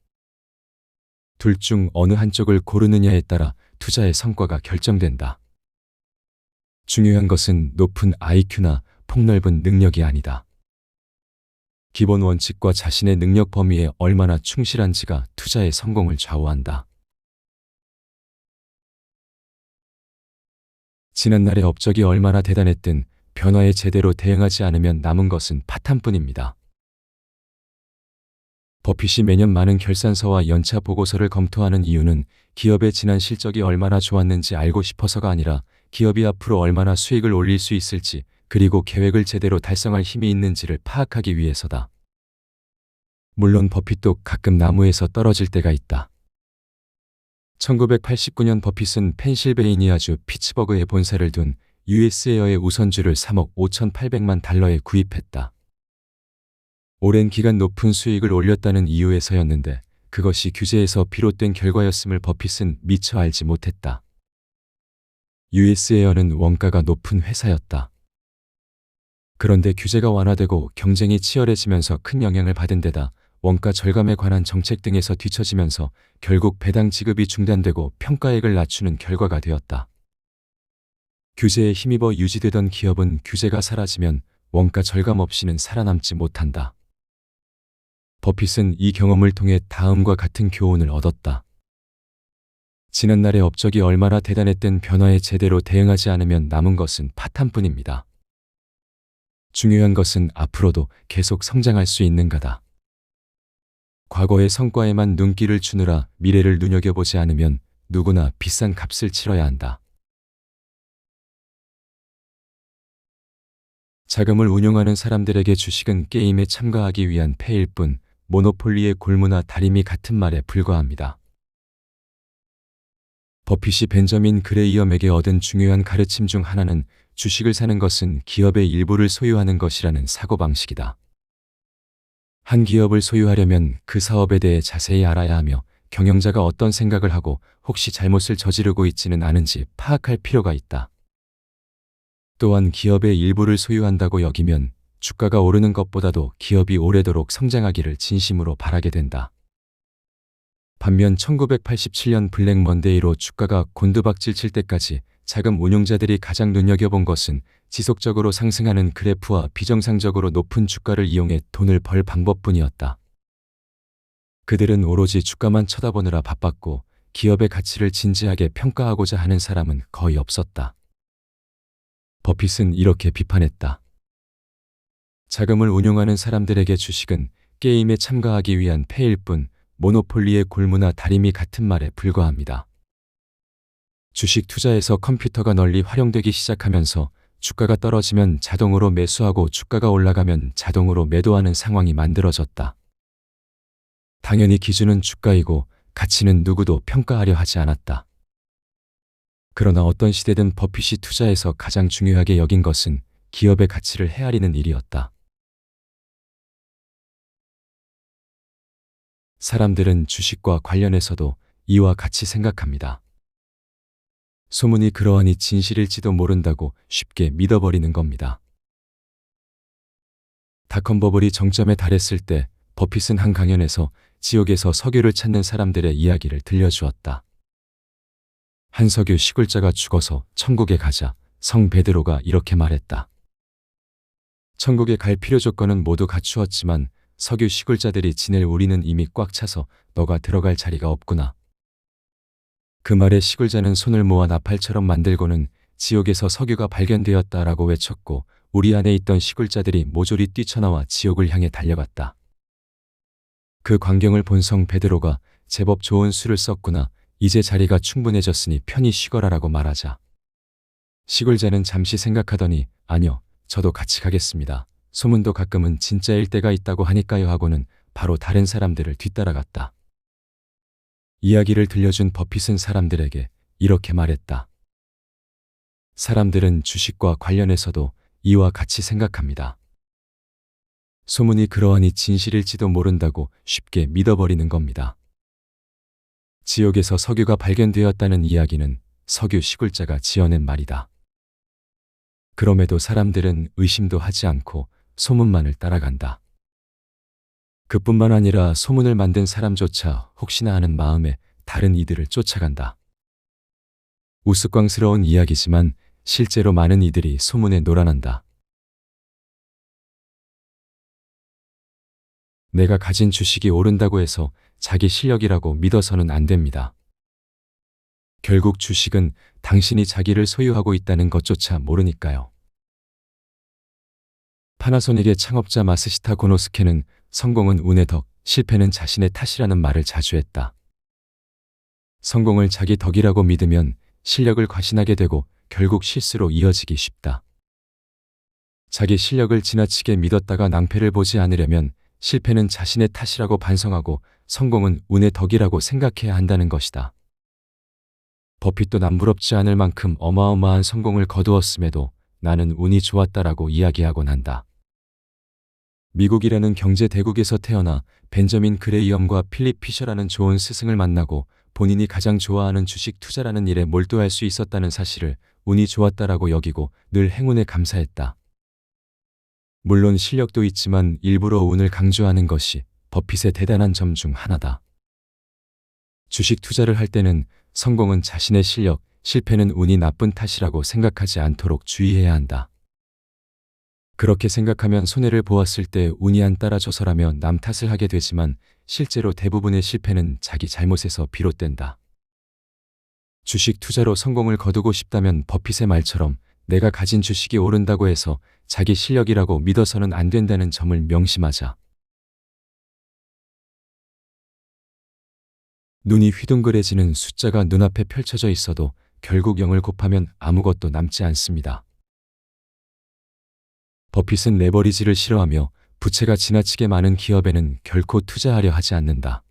둘 중 어느 한쪽을 고르느냐에 따라 투자의 성과가 결정된다. 중요한 것은 높은 IQ나 폭넓은 능력이 아니다. 기본 원칙과 자신의 능력 범위에 얼마나 충실한지가 투자의 성공을 좌우한다. 지난날의 업적이 얼마나 대단했든 변화에 제대로 대응하지 않으면 남은 것은 파탄뿐입니다. 버핏이 매년 많은 결산서와 연차 보고서를 검토하는 이유는 기업의 지난 실적이 얼마나 좋았는지 알고 싶어서가 아니라 기업이 앞으로 얼마나 수익을 올릴 수 있을지 그리고 계획을 제대로 달성할 힘이 있는지를 파악하기 위해서다. 물론 버핏도 가끔 나무에서 떨어질 때가 있다. 1989년 버핏은 펜실베이니아주 피츠버그에 본사를 둔 US에어의 우선주를 3억 5,800만 달러에 구입했다. 오랜 기간 높은 수익을 올렸다는 이유에서였는데 그것이 규제에서 비롯된 결과였음을 버핏은 미처 알지 못했다. US에어는 원가가 높은 회사였다. 그런데 규제가 완화되고 경쟁이 치열해지면서 큰 영향을 받은 데다 원가 절감에 관한 정책 등에서 뒤처지면서 결국 배당 지급이 중단되고 평가액을 낮추는 결과가 되었다. 규제에 힘입어 유지되던 기업은 규제가 사라지면 원가 절감 없이는 살아남지 못한다. 버핏은 이 경험을 통해 다음과 같은 교훈을 얻었다. 지난날의 업적이 얼마나 대단했든 변화에 제대로 대응하지 않으면 남은 것은 파탄뿐입니다. 중요한 것은 앞으로도 계속 성장할 수 있는가다. 과거의 성과에만 눈길을 주느라 미래를 눈여겨보지 않으면 누구나 비싼 값을 치러야 한다. 자금을 운용하는 사람들에게 주식은 게임에 참가하기 위한 패일 뿐 모노폴리의 골무나 다림이 같은 말에 불과합니다. 버핏이 벤저민 그레이엄에게 얻은 중요한 가르침 중 하나는 주식을 사는 것은 기업의 일부를 소유하는 것이라는 사고방식이다. 한 기업을 소유하려면 그 사업에 대해 자세히 알아야 하며 경영자가 어떤 생각을 하고 혹시 잘못을 저지르고 있지는 않은지 파악할 필요가 있다. 또한 기업의 일부를 소유한다고 여기면 주가가 오르는 것보다도 기업이 오래도록 성장하기를 진심으로 바라게 된다. 반면 1987년 블랙 먼데이로 주가가 곤두박질 칠 때까지 자금 운용자들이 가장 눈여겨본 것은 지속적으로 상승하는 그래프와 비정상적으로 높은 주가를 이용해 돈을 벌 방법뿐이었다. 그들은 오로지 주가만 쳐다보느라 바빴고 기업의 가치를 진지하게 평가하고자 하는 사람은 거의 없었다. 버핏은 이렇게 비판했다. 자금을 운용하는 사람들에게 주식은 게임에 참가하기 위한 패일 뿐 모노폴리의 골무나 다림이 같은 말에 불과합니다. 주식 투자에서 컴퓨터가 널리 활용되기 시작하면서 주가가 떨어지면 자동으로 매수하고 주가가 올라가면 자동으로 매도하는 상황이 만들어졌다. 당연히 기준은 주가이고 가치는 누구도 평가하려 하지 않았다. 그러나 어떤 시대든 버핏이 투자에서 가장 중요하게 여긴 것은 기업의 가치를 헤아리는 일이었다. 사람들은 주식과 관련해서도 이와 같이 생각합니다. 소문이 그러하니 진실일지도 모른다고 쉽게 믿어버리는 겁니다. 닷컴 버블이 정점에 달했을 때 버핏은 한 강연에서 지옥에서 석유를 찾는 사람들의 이야기를 들려주었다. 한 석유 시굴자가 죽어서 천국에 가자 성 베드로가 이렇게 말했다. 천국에 갈 필요 조건은 모두 갖추었지만 석유 시굴자들이 지낼 우리는 이미 꽉 차서 너가 들어갈 자리가 없구나. 그 말에 시굴자는 손을 모아 나팔처럼 만들고는 지옥에서 석유가 발견되었다라고 외쳤고 우리 안에 있던 시굴자들이 모조리 뛰쳐나와 지옥을 향해 달려갔다. 그 광경을 본 성 베드로가 제법 좋은 술을 썼구나. 이제 자리가 충분해졌으니 편히 쉬거라라고 말하자. 시굴자는 잠시 생각하더니 아니요, 저도 같이 가겠습니다. 소문도 가끔은 진짜일 때가 있다고 하니까요 하고는 바로 다른 사람들을 뒤따라갔다. 이야기를 들려준 버핏은 사람들에게 이렇게 말했다. 사람들은 주식과 관련해서도 이와 같이 생각합니다. 소문이 그러하니 진실일지도 모른다고 쉽게 믿어버리는 겁니다. 지옥에서 석유가 발견되었다는 이야기는 석유 시굴자가 지어낸 말이다. 그럼에도 사람들은 의심도 하지 않고 소문만을 따라간다. 그뿐만 아니라 소문을 만든 사람조차 혹시나 하는 마음에 다른 이들을 쫓아간다. 우스꽝스러운 이야기지만 실제로 많은 이들이 소문에 놀아난다. 내가 가진 주식이 오른다고 해서 자기 실력이라고 믿어서는 안 됩니다. 결국 주식은 당신이 자기를 소유하고 있다는 것조차 모르니까요. 파나소닉의 창업자 마스시타 고노스케는 성공은 운의 덕, 실패는 자신의 탓이라는 말을 자주 했다. 성공을 자기 덕이라고 믿으면 실력을 과신하게 되고 결국 실수로 이어지기 쉽다. 자기 실력을 지나치게 믿었다가 낭패를 보지 않으려면 실패는 자신의 탓이라고 반성하고 성공은 운의 덕이라고 생각해야 한다는 것이다. 버핏도 남부럽지 않을 만큼 어마어마한 성공을 거두었음에도 나는 운이 좋았다라고 이야기하곤 한다. 미국이라는 경제 대국에서 태어나 벤저민 그레이엄과 필립 피셔라는 좋은 스승을 만나고 본인이 가장 좋아하는 주식 투자라는 일에 몰두할 수 있었다는 사실을 운이 좋았다라고 여기고 늘 행운에 감사했다. 물론 실력도 있지만 일부러 운을 강조하는 것이 버핏의 대단한 점 중 하나다. 주식 투자를 할 때는 성공은 자신의 실력, 실패는 운이 나쁜 탓이라고 생각하지 않도록 주의해야 한다. 그렇게 생각하면 손해를 보았을 때 운이 안 따라줘서라며 남 탓을 하게 되지만 실제로 대부분의 실패는 자기 잘못에서 비롯된다. 주식 투자로 성공을 거두고 싶다면 버핏의 말처럼 내가 가진 주식이 오른다고 해서 자기 실력이라고 믿어서는 안 된다는 점을 명심하자. 눈이 휘둥그레지는 숫자가 눈앞에 펼쳐져 있어도 결국 0을 곱하면 아무것도 남지 않습니다. 버핏은 레버리지를 싫어하며 부채가 지나치게 많은 기업에는 결코 투자하려 하지 않는다.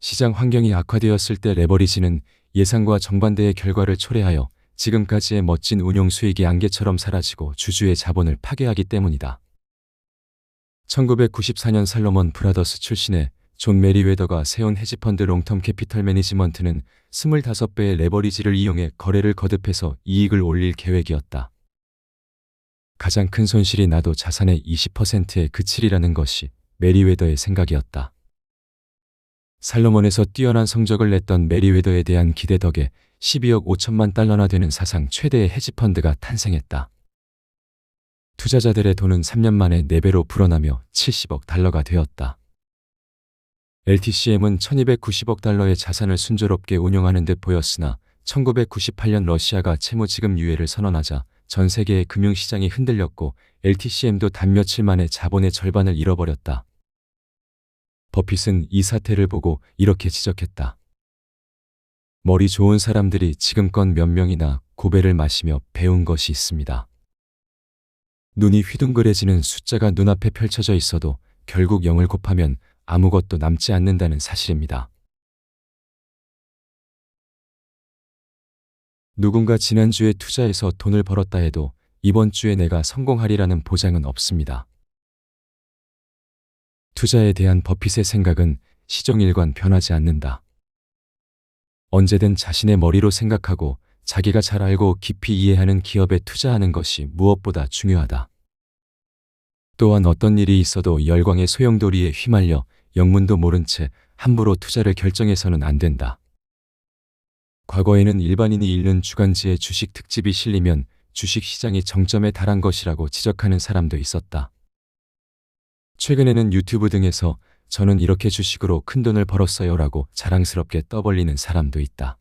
시장 환경이 악화되었을 때 레버리지는 예상과 정반대의 결과를 초래하여 지금까지의 멋진 운용 수익이 안개처럼 사라지고 주주의 자본을 파괴하기 때문이다. 1994년 살로몬 브라더스 출신의 존 메리웨더가 세운 헤지펀드 롱텀 캐피털 매니지먼트는 25배의 레버리지를 이용해 거래를 거듭해서 이익을 올릴 계획이었다. 가장 큰 손실이 나도 자산의 20%에 그치리라는 것이 메리웨더의 생각이었다. 살로몬에서 뛰어난 성적을 냈던 메리웨더에 대한 기대 덕에 12억 5천만 달러나 되는 사상 최대의 헤지펀드가 탄생했다. 투자자들의 돈은 3년 만에 4배로 불어나며 70억 달러가 되었다. LTCM은 1290억 달러의 자산을 순조롭게 운용하는 듯 보였으나 1998년 러시아가 채무지급 유예를 선언하자 전 세계의 금융시장이 흔들렸고 LTCM도 단 며칠 만에 자본의 절반을 잃어버렸다. 버핏은 이 사태를 보고 이렇게 지적했다. 머리 좋은 사람들이 지금껏 몇 명이나 고배를 마시며 배운 것이 있습니다. 눈이 휘둥그레지는 숫자가 눈앞에 펼쳐져 있어도 결국 0을 곱하면 아무것도 남지 않는다는 사실입니다. 누군가 지난주에 투자해서 돈을 벌었다 해도 이번 주에 내가 성공하리라는 보장은 없습니다. 투자에 대한 버핏의 생각은 시종일관 변하지 않는다. 언제든 자신의 머리로 생각하고 자기가 잘 알고 깊이 이해하는 기업에 투자하는 것이 무엇보다 중요하다. 또한 어떤 일이 있어도 열광의 소용돌이에 휘말려 영문도 모른 채 함부로 투자를 결정해서는 안 된다. 과거에는 일반인이 읽는 주간지에 주식 특집이 실리면 주식 시장이 정점에 달한 것이라고 지적하는 사람도 있었다. 최근에는 유튜브 등에서 저는 이렇게 주식으로 큰돈을 벌었어요라고 자랑스럽게 떠벌리는 사람도 있다.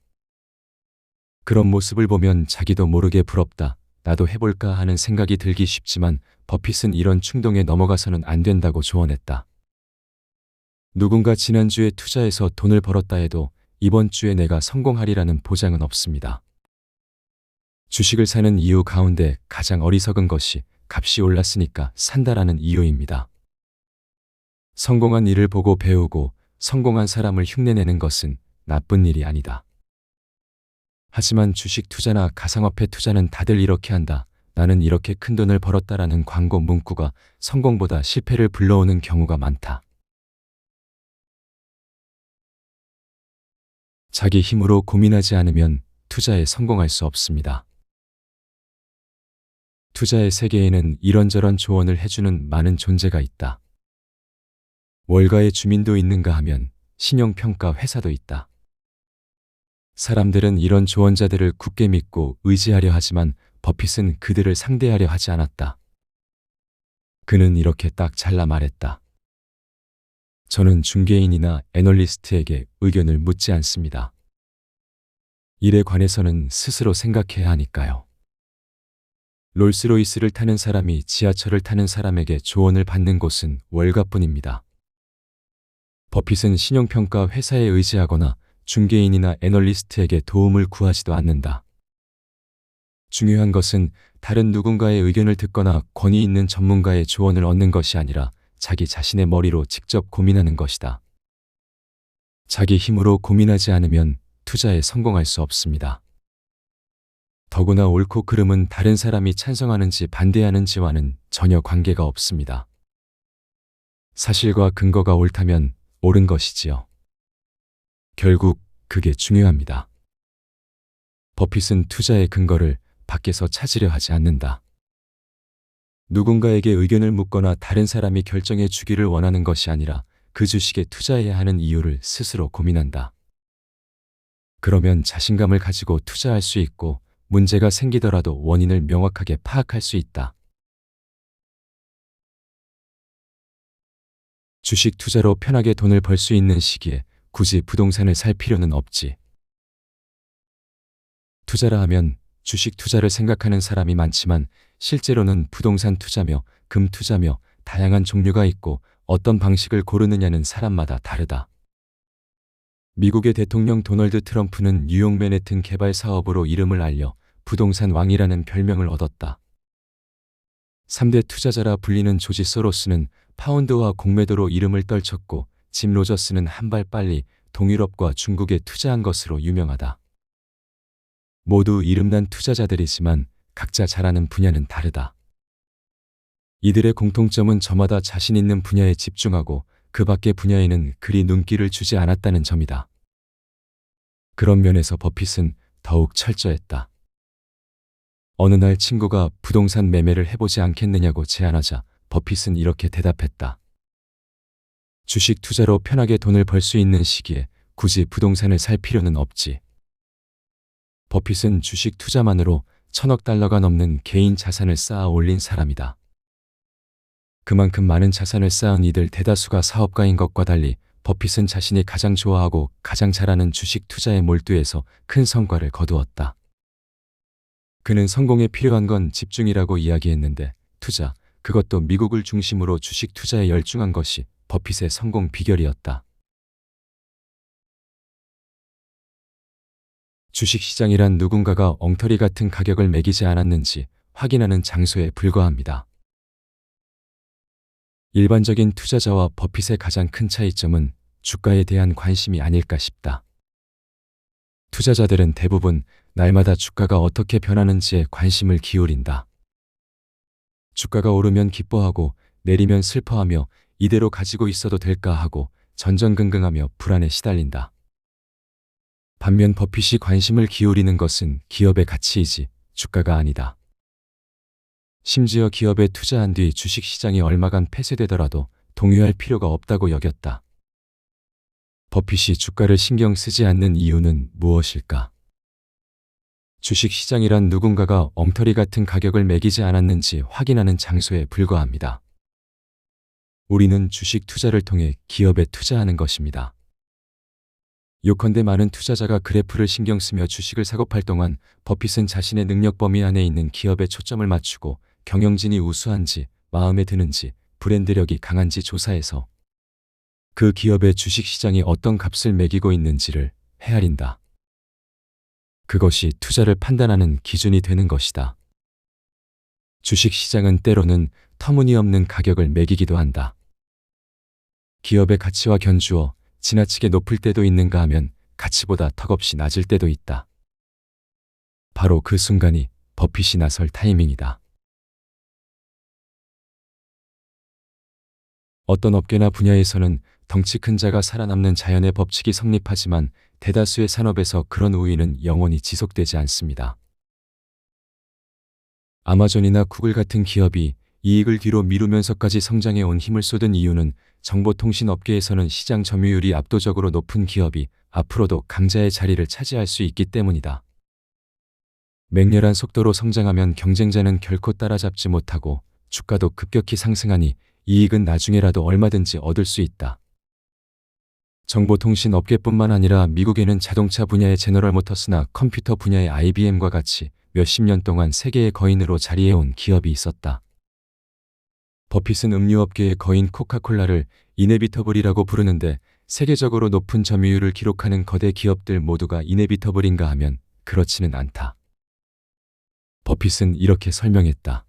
그런 모습을 보면 자기도 모르게 부럽다, 나도 해볼까 하는 생각이 들기 쉽지만 버핏은 이런 충동에 넘어가서는 안 된다고 조언했다. 누군가 지난주에 투자해서 돈을 벌었다 해도 이번 주에 내가 성공하리라는 보장은 없습니다. 주식을 사는 이유 가운데 가장 어리석은 것이 값이 올랐으니까 산다라는 이유입니다. 성공한 일을 보고 배우고 성공한 사람을 흉내내는 것은 나쁜 일이 아니다. 하지만 주식 투자나 가상화폐 투자는 다들 이렇게 한다, 나는 이렇게 큰 돈을 벌었다라는 광고 문구가 성공보다 실패를 불러오는 경우가 많다. 자기 힘으로 고민하지 않으면 투자에 성공할 수 없습니다. 투자의 세계에는 이런저런 조언을 해주는 많은 존재가 있다. 월가의 주민도 있는가 하면 신용평가 회사도 있다. 사람들은 이런 조언자들을 굳게 믿고 의지하려 하지만 버핏은 그들을 상대하려 하지 않았다. 그는 이렇게 딱 잘라 말했다. 저는 중개인이나 애널리스트에게 의견을 묻지 않습니다. 일에 관해서는 스스로 생각해야 하니까요. 롤스로이스를 타는 사람이 지하철을 타는 사람에게 조언을 받는 곳은 월가뿐입니다. 버핏은 신용평가 회사에 의지하거나 중개인이나 애널리스트에게 도움을 구하지도 않는다. 중요한 것은 다른 누군가의 의견을 듣거나 권위 있는 전문가의 조언을 얻는 것이 아니라 자기 자신의 머리로 직접 고민하는 것이다. 자기 힘으로 고민하지 않으면 투자에 성공할 수 없습니다. 더구나 옳고 그름은 다른 사람이 찬성하는지 반대하는지와는 전혀 관계가 없습니다. 사실과 근거가 옳다면 옳은 것이지요. 결국 그게 중요합니다. 버핏은 투자의 근거를 밖에서 찾으려 하지 않는다. 누군가에게 의견을 묻거나 다른 사람이 결정해 주기를 원하는 것이 아니라 그 주식에 투자해야 하는 이유를 스스로 고민한다. 그러면 자신감을 가지고 투자할 수 있고 문제가 생기더라도 원인을 명확하게 파악할 수 있다. 주식 투자로 편하게 돈을 벌 수 있는 시기에 굳이 부동산을 살 필요는 없지. 투자라 하면 주식 투자를 생각하는 사람이 많지만 실제로는 부동산 투자며 금 투자며 다양한 종류가 있고 어떤 방식을 고르느냐는 사람마다 다르다. 미국의 대통령 도널드 트럼프는 뉴욕 맨해튼 개발 사업으로 이름을 알려 부동산 왕이라는 별명을 얻었다. 3대 투자자라 불리는 조지 소로스는 파운드와 공매도로 이름을 떨쳤고 짐 로저스는 한 발 빨리 동유럽과 중국에 투자한 것으로 유명하다. 모두 이름난 투자자들이지만 각자 잘하는 분야는 다르다. 이들의 공통점은 저마다 자신 있는 분야에 집중하고 그 밖의 분야에는 그리 눈길을 주지 않았다는 점이다. 그런 면에서 버핏은 더욱 철저했다. 어느 날 친구가 부동산 매매를 해보지 않겠느냐고 제안하자 버핏은 이렇게 대답했다. 주식 투자로 편하게 돈을 벌 수 있는 시기에 굳이 부동산을 살 필요는 없지. 버핏은 주식 투자만으로 1,000억 달러가 넘는 개인 자산을 쌓아 올린 사람이다. 그만큼 많은 자산을 쌓은 이들 대다수가 사업가인 것과 달리 버핏은 자신이 가장 좋아하고 가장 잘하는 주식 투자에 몰두해서 큰 성과를 거두었다. 그는 성공에 필요한 건 집중이라고 이야기했는데 투자, 그것도 미국을 중심으로 주식 투자에 열중한 것이 버핏의 성공 비결이었다. 주식시장이란 누군가가 엉터리 같은 가격을 매기지 않았는지 확인하는 장소에 불과합니다. 일반적인 투자자와 버핏의 가장 큰 차이점은 주가에 대한 관심이 아닐까 싶다. 투자자들은 대부분 날마다 주가가 어떻게 변하는지에 관심을 기울인다. 주가가 오르면 기뻐하고 내리면 슬퍼하며 이대로 가지고 있어도 될까 하고 전전긍긍하며 불안에 시달린다. 반면 버핏이 관심을 기울이는 것은 기업의 가치이지 주가가 아니다. 심지어 기업에 투자한 뒤 주식시장이 얼마간 폐쇄되더라도 동요할 필요가 없다고 여겼다. 버핏이 주가를 신경 쓰지 않는 이유는 무엇일까? 주식시장이란 누군가가 엉터리 같은 가격을 매기지 않았는지 확인하는 장소에 불과합니다. 우리는 주식 투자를 통해 기업에 투자하는 것입니다. 요컨대 많은 투자자가 그래프를 신경 쓰며 주식을 사고 팔 동안 버핏은 자신의 능력 범위 안에 있는 기업에 초점을 맞추고 경영진이 우수한지, 마음에 드는지, 브랜드력이 강한지 조사해서 그 기업의 주식시장이 어떤 값을 매기고 있는지를 헤아린다. 그것이 투자를 판단하는 기준이 되는 것이다. 주식시장은 때로는 터무니없는 가격을 매기기도 한다. 기업의 가치와 견주어 지나치게 높을 때도 있는가 하면 가치보다 턱없이 낮을 때도 있다. 바로 그 순간이 버핏이 나설 타이밍이다. 어떤 업계나 분야에서는 덩치 큰 자가 살아남는 자연의 법칙이 성립하지만 대다수의 산업에서 그런 우위는 영원히 지속되지 않습니다. 아마존이나 구글 같은 기업이 이익을 뒤로 미루면서까지 성장해 온 힘을 쏟은 이유는 정보통신 업계에서는 시장 점유율이 압도적으로 높은 기업이 앞으로도 강자의 자리를 차지할 수 있기 때문이다. 맹렬한 속도로 성장하면 경쟁자는 결코 따라잡지 못하고 주가도 급격히 상승하니 이익은 나중에라도 얼마든지 얻을 수 있다. 정보통신 업계뿐만 아니라 미국에는 자동차 분야의 제너럴 모터스나 컴퓨터 분야의 IBM과 같이 몇십 년 동안 세계의 거인으로 자리해온 기업이 있었다. 버핏은 음료업계의 거인 코카콜라를 이네비터블이라고 부르는데 세계적으로 높은 점유율을 기록하는 거대 기업들 모두가 이네비터블인가 하면 그렇지는 않다. 버핏은 이렇게 설명했다.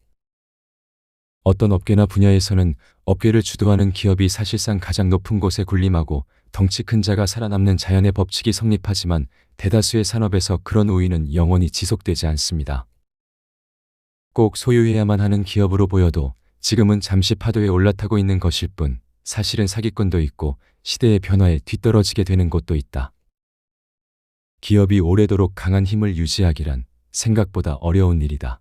어떤 업계나 분야에서는 업계를 주도하는 기업이 사실상 가장 높은 곳에 군림하고 덩치 큰 자가 살아남는 자연의 법칙이 성립하지만 대다수의 산업에서 그런 우위는 영원히 지속되지 않습니다. 꼭 소유해야만 하는 기업으로 보여도 지금은 잠시 파도에 올라타고 있는 것일 뿐 사실은 사기꾼도 있고 시대의 변화에 뒤떨어지게 되는 곳도 있다. 기업이 오래도록 강한 힘을 유지하기란 생각보다 어려운 일이다.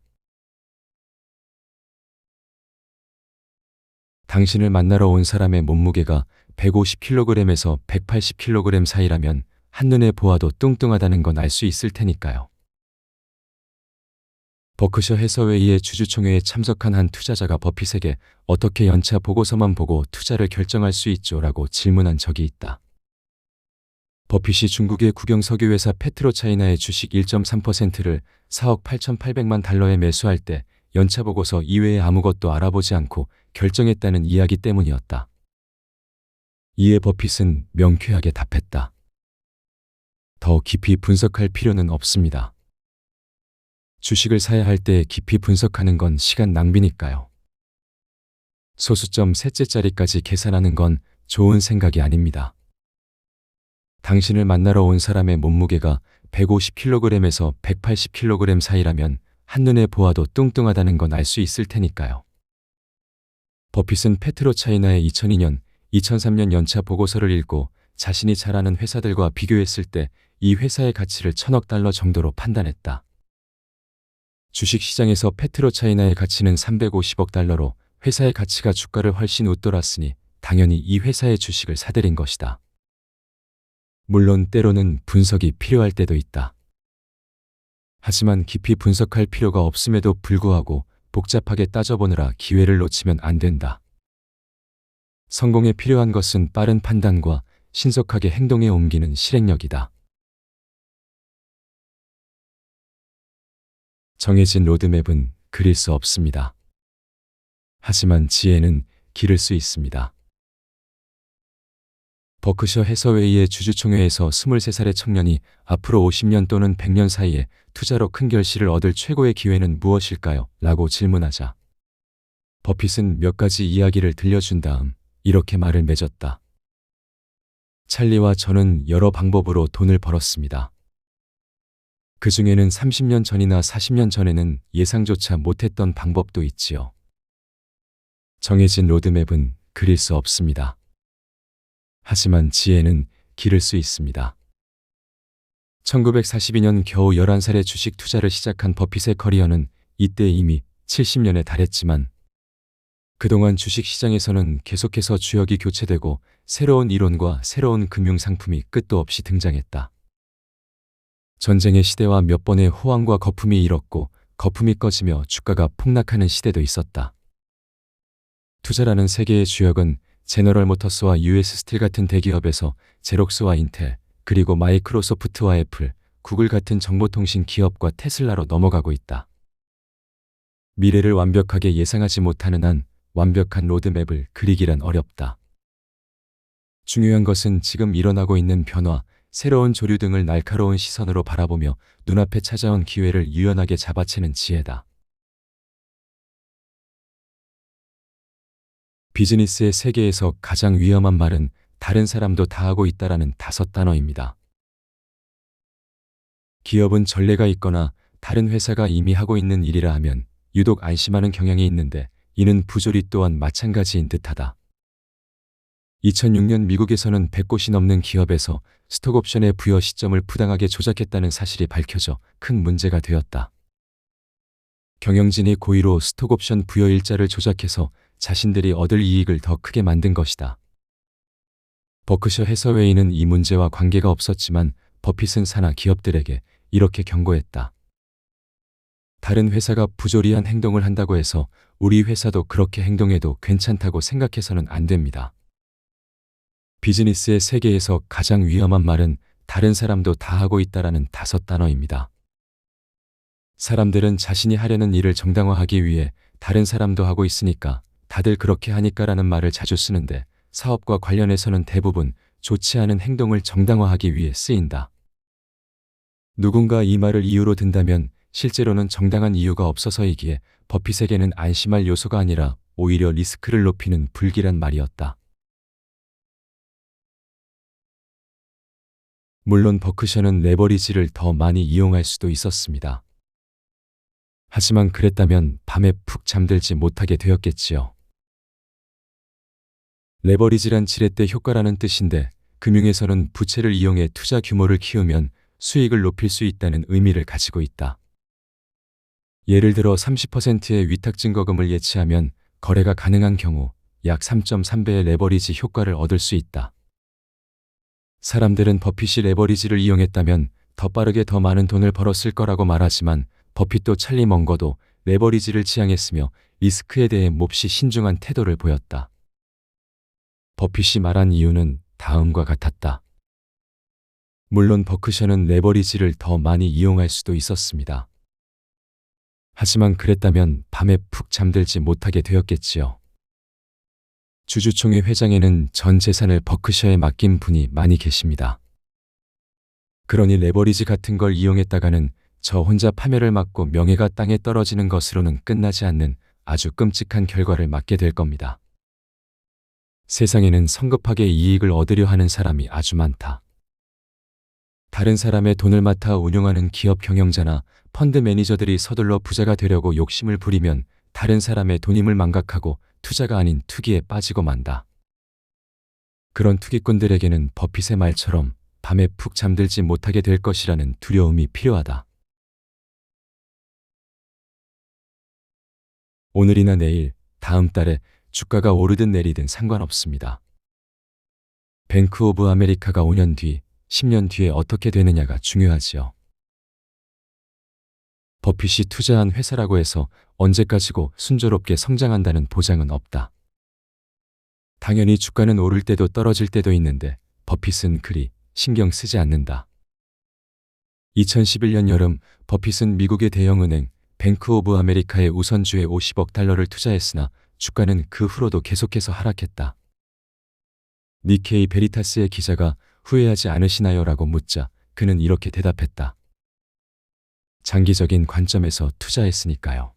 당신을 만나러 온 사람의 몸무게가 150kg에서 180kg 사이라면 한눈에 보아도 뚱뚱하다는 건 알 수 있을 테니까요. 버크셔 해서웨이의 주주총회에 참석한 한 투자자가 버핏에게 어떻게 연차 보고서만 보고 투자를 결정할 수 있죠? 라고 질문한 적이 있다. 버핏이 중국의 국영 석유회사 페트로차이나의 주식 1.3%를 4억 8,800만 달러에 매수할 때 연차 보고서 이외에 아무것도 알아보지 않고 결정했다는 이야기 때문이었다. 이에 버핏은 명쾌하게 답했다. 더 깊이 분석할 필요는 없습니다. 주식을 사야 할 때 깊이 분석하는 건 시간 낭비니까요. 소수점 셋째 자리까지 계산하는 건 좋은 생각이 아닙니다. 당신을 만나러 온 사람의 몸무게가 150kg에서 180kg 사이라면 한눈에 보아도 뚱뚱하다는 건 알 수 있을 테니까요. 버핏은 페트로차이나의 2002년, 2003년 연차 보고서를 읽고 자신이 잘 아는 회사들과 비교했을 때 이 회사의 가치를 1,000억 달러 정도로 판단했다. 주식시장에서 페트로차이나의 가치는 350억 달러로 회사의 가치가 주가를 훨씬 웃돌았으니 당연히 이 회사의 주식을 사들인 것이다. 물론 때로는 분석이 필요할 때도 있다. 하지만 깊이 분석할 필요가 없음에도 불구하고 복잡하게 따져보느라 기회를 놓치면 안 된다. 성공에 필요한 것은 빠른 판단과 신속하게 행동에 옮기는 실행력이다. 정해진 로드맵은 그릴 수 없습니다. 하지만 지혜는 기를 수 있습니다. 버크셔 해서웨이의 주주총회에서 23살의 청년이 앞으로 50년 또는 100년 사이에 투자로 큰 결실을 얻을 최고의 기회는 무엇일까요? 라고 질문하자 버핏은 몇 가지 이야기를 들려준 다음 이렇게 말을 맺었다. 찰리와 저는 여러 방법으로 돈을 벌었습니다. 그 중에는 30년 전이나 40년 전에는 예상조차 못했던 방법도 있지요. 정해진 로드맵은 그릴 수 없습니다. 하지만 지혜는 기를 수 있습니다. 1942년 겨우 11살에 주식 투자를 시작한 버핏의 커리어는 이때 이미 70년에 달했지만 그동안 주식시장에서는 계속해서 주역이 교체되고 새로운 이론과 새로운 금융상품이 끝도 없이 등장했다. 전쟁의 시대와 몇 번의 호황과 거품이 일었고 거품이 꺼지며 주가가 폭락하는 시대도 있었다. 투자라는 세계의 주역은 제너럴 모터스와 US 스틸 같은 대기업에서 제록스와 인텔, 그리고 마이크로소프트와 애플, 구글 같은 정보통신 기업과 테슬라로 넘어가고 있다. 미래를 완벽하게 예상하지 못하는 한 완벽한 로드맵을 그리기란 어렵다. 중요한 것은 지금 일어나고 있는 변화, 새로운 조류 등을 날카로운 시선으로 바라보며 눈앞에 찾아온 기회를 유연하게 잡아채는 지혜다. 비즈니스의 세계에서 가장 위험한 말은 다른 사람도 다 하고 있다라는 5단어입니다. 기업은 전례가 있거나 다른 회사가 이미 하고 있는 일이라 하면 유독 안심하는 경향이 있는데 이는 부조리 또한 마찬가지인 듯하다. 2006년 미국에서는 100곳이 넘는 기업에서 스톡옵션의 부여 시점을 부당하게 조작했다는 사실이 밝혀져 큰 문제가 되었다. 경영진이 고의로 스톡옵션 부여 일자를 조작해서 자신들이 얻을 이익을 더 크게 만든 것이다. 버크셔 해서웨이는 이 문제와 관계가 없었지만 버핏은 산하 기업들에게 이렇게 경고했다. 다른 회사가 부조리한 행동을 한다고 해서 우리 회사도 그렇게 행동해도 괜찮다고 생각해서는 안 됩니다. 비즈니스의 세계에서 가장 위험한 말은 다른 사람도 다 하고 있다라는 5단어입니다. 사람들은 자신이 하려는 일을 정당화하기 위해 다른 사람도 하고 있으니까 다들 그렇게 하니까라는 말을 자주 쓰는데 사업과 관련해서는 대부분 좋지 않은 행동을 정당화하기 위해 쓰인다. 누군가 이 말을 이유로 든다면 실제로는 정당한 이유가 없어서이기에 버핏에게는 안심할 요소가 아니라 오히려 리스크를 높이는 불길한 말이었다. 물론 버크셔는 레버리지를 더 많이 이용할 수도 있었습니다. 하지만 그랬다면 밤에 푹 잠들지 못하게 되었겠지요. 레버리지란 지렛대 효과라는 뜻인데 금융에서는 부채를 이용해 투자 규모를 키우면 수익을 높일 수 있다는 의미를 가지고 있다. 예를 들어 30%의 위탁 증거금을 예치하면 거래가 가능한 경우 약 3.3배의 레버리지 효과를 얻을 수 있다. 사람들은 버핏이 레버리지를 이용했다면 더 빠르게 더 많은 돈을 벌었을 거라고 말하지만 버핏도 찰리 먼거도 레버리지를 지향했으며 리스크에 대해 몹시 신중한 태도를 보였다. 버핏이 말한 이유는 다음과 같았다. 물론 버크셔는 레버리지를 더 많이 이용할 수도 있었습니다. 하지만 그랬다면 밤에 푹 잠들지 못하게 되었겠지요. 주주총회 회장에는 전 재산을 버크셔에 맡긴 분이 많이 계십니다. 그러니 레버리지 같은 걸 이용했다가는 저 혼자 파멸을 맞고 명예가 땅에 떨어지는 것으로는 끝나지 않는 아주 끔찍한 결과를 맞게 될 겁니다. 세상에는 성급하게 이익을 얻으려 하는 사람이 아주 많다. 다른 사람의 돈을 맡아 운용하는 기업 경영자나 펀드 매니저들이 서둘러 부자가 되려고 욕심을 부리면 다른 사람의 돈임을 망각하고 투자가 아닌 투기에 빠지고 만다. 그런 투기꾼들에게는 버핏의 말처럼 밤에 푹 잠들지 못하게 될 것이라는 두려움이 필요하다. 오늘이나 내일, 다음 달에 주가가 오르든 내리든 상관없습니다. 뱅크 오브 아메리카가 5년 뒤, 10년 뒤에 어떻게 되느냐가 중요하지요. 버핏이 투자한 회사라고 해서 언제까지고 순조롭게 성장한다는 보장은 없다. 당연히 주가는 오를 때도 떨어질 때도 있는데 버핏은 그리 신경 쓰지 않는다. 2011년 여름 버핏은 미국의 대형은행 뱅크 오브 아메리카의 우선주에 50억 달러를 투자했으나 주가는 그 후로도 계속해서 하락했다. 니케이 베리타스의 기자가 후회하지 않으시나요? 라고 묻자 그는 이렇게 대답했다. 장기적인 관점에서 투자했으니까요.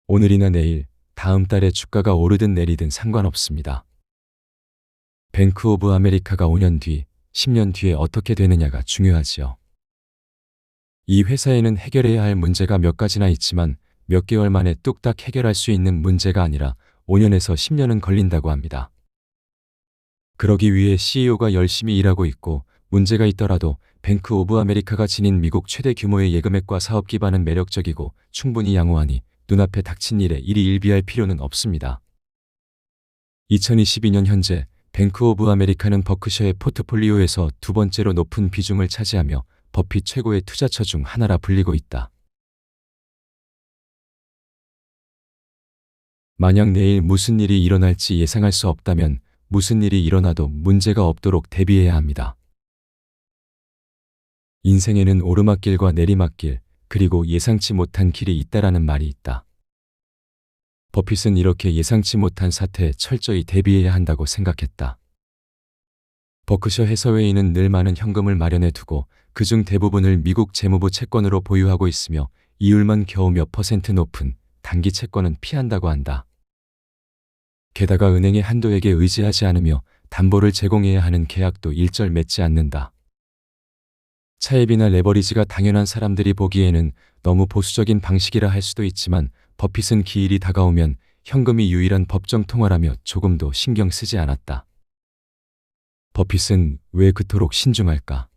오늘이나 내일, 다음 달에 주가가 오르든 내리든 상관없습니다. 뱅크 오브 아메리카가 5년 뒤, 10년 뒤에 어떻게 되느냐가 중요하지요. 이 회사에는 해결해야 할 문제가 몇 가지나 있지만 몇 개월 만에 뚝딱 해결할 수 있는 문제가 아니라 5년에서 10년은 걸린다고 합니다. 그러기 위해 CEO가 열심히 일하고 있고 문제가 있더라도 뱅크 오브 아메리카가 지닌 미국 최대 규모의 예금액과 사업 기반은 매력적이고 충분히 양호하니 눈앞에 닥친 일에 일희일비할 필요는 없습니다. 2022년 현재 뱅크 오브 아메리카는 버크셔의 포트폴리오에서 두 번째로 높은 비중을 차지하며 버핏 최고의 투자처 중 하나라 불리고 있다. 만약 내일 무슨 일이 일어날지 예상할 수 없다면 무슨 일이 일어나도 문제가 없도록 대비해야 합니다. 인생에는 오르막길과 내리막길, 그리고 예상치 못한 길이 있다라는 말이 있다. 버핏은 이렇게 예상치 못한 사태에 철저히 대비해야 한다고 생각했다. 버크셔 해서웨이는 늘 많은 현금을 마련해 두고 그중 대부분을 미국 재무부 채권으로 보유하고 있으며 이율만 겨우 몇 퍼센트 높은 단기 채권은 피한다고 한다. 게다가 은행의 한도에게 의지하지 않으며 담보를 제공해야 하는 계약도 일절 맺지 않는다. 차입이나 레버리지가 당연한 사람들이 보기에는 너무 보수적인 방식이라 할 수도 있지만 버핏은 기일이 다가오면 현금이 유일한 법정 통화라며 조금도 신경 쓰지 않았다. 버핏은 왜 그토록 신중할까?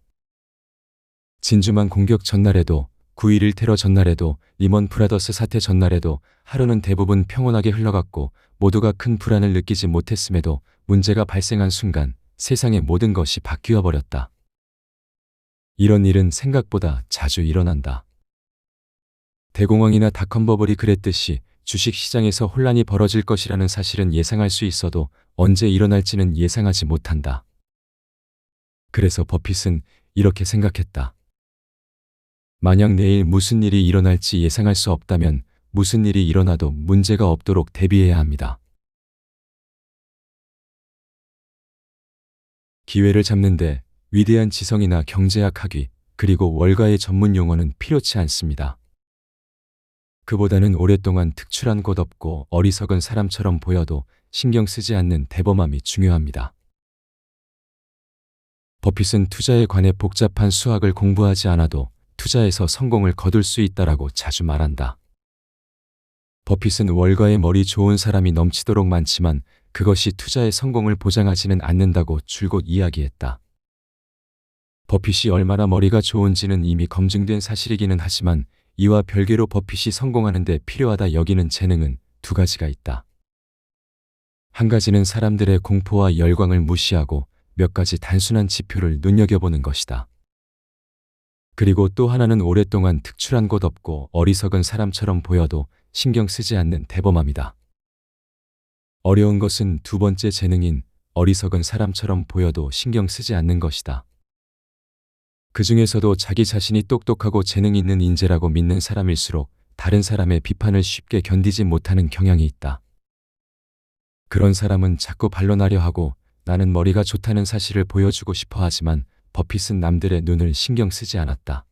진주만 공격 전날에도 9.11 테러 전날에도 리먼 브라더스 사태 전날에도 하루는 대부분 평온하게 흘러갔고 모두가 큰 불안을 느끼지 못했음에도 문제가 발생한 순간 세상의 모든 것이 바뀌어 버렸다. 이런 일은 생각보다 자주 일어난다. 대공황이나 닷컴버블이 그랬듯이 주식시장에서 혼란이 벌어질 것이라는 사실은 예상할 수 있어도 언제 일어날지는 예상하지 못한다. 그래서 버핏은 이렇게 생각했다. 만약 내일 무슨 일이 일어날지 예상할 수 없다면 무슨 일이 일어나도 문제가 없도록 대비해야 합니다. 기회를 잡는데 위대한 지성이나 경제학 학위, 그리고 월가의 전문 용어는 필요치 않습니다. 그보다는 오랫동안 특출한 곳 없고 어리석은 사람처럼 보여도 신경 쓰지 않는 대범함이 중요합니다. 버핏은 투자에 관해 복잡한 수학을 공부하지 않아도 투자에서 성공을 거둘 수 있다라고 자주 말한다. 버핏은 월가의 머리 좋은 사람이 넘치도록 많지만 그것이 투자의 성공을 보장하지는 않는다고 줄곧 이야기했다. 버핏이 얼마나 머리가 좋은지는 이미 검증된 사실이기는 하지만 이와 별개로 버핏이 성공하는 데 필요하다 여기는 재능은 두 가지가 있다. 한 가지는 사람들의 공포와 열광을 무시하고 몇 가지 단순한 지표를 눈여겨보는 것이다. 그리고 또 하나는 오랫동안 특출한 곳 없고 어리석은 사람처럼 보여도 신경 쓰지 않는 대범함이다. 어려운 것은 두 번째 재능인 어리석은 사람처럼 보여도 신경 쓰지 않는 것이다. 그 중에서도 자기 자신이 똑똑하고 재능 있는 인재라고 믿는 사람일수록 다른 사람의 비판을 쉽게 견디지 못하는 경향이 있다. 그런 사람은 자꾸 반론하려 하고 나는 머리가 좋다는 사실을 보여주고 싶어 하지만 버핏은 남들의 눈을 신경 쓰지 않았다.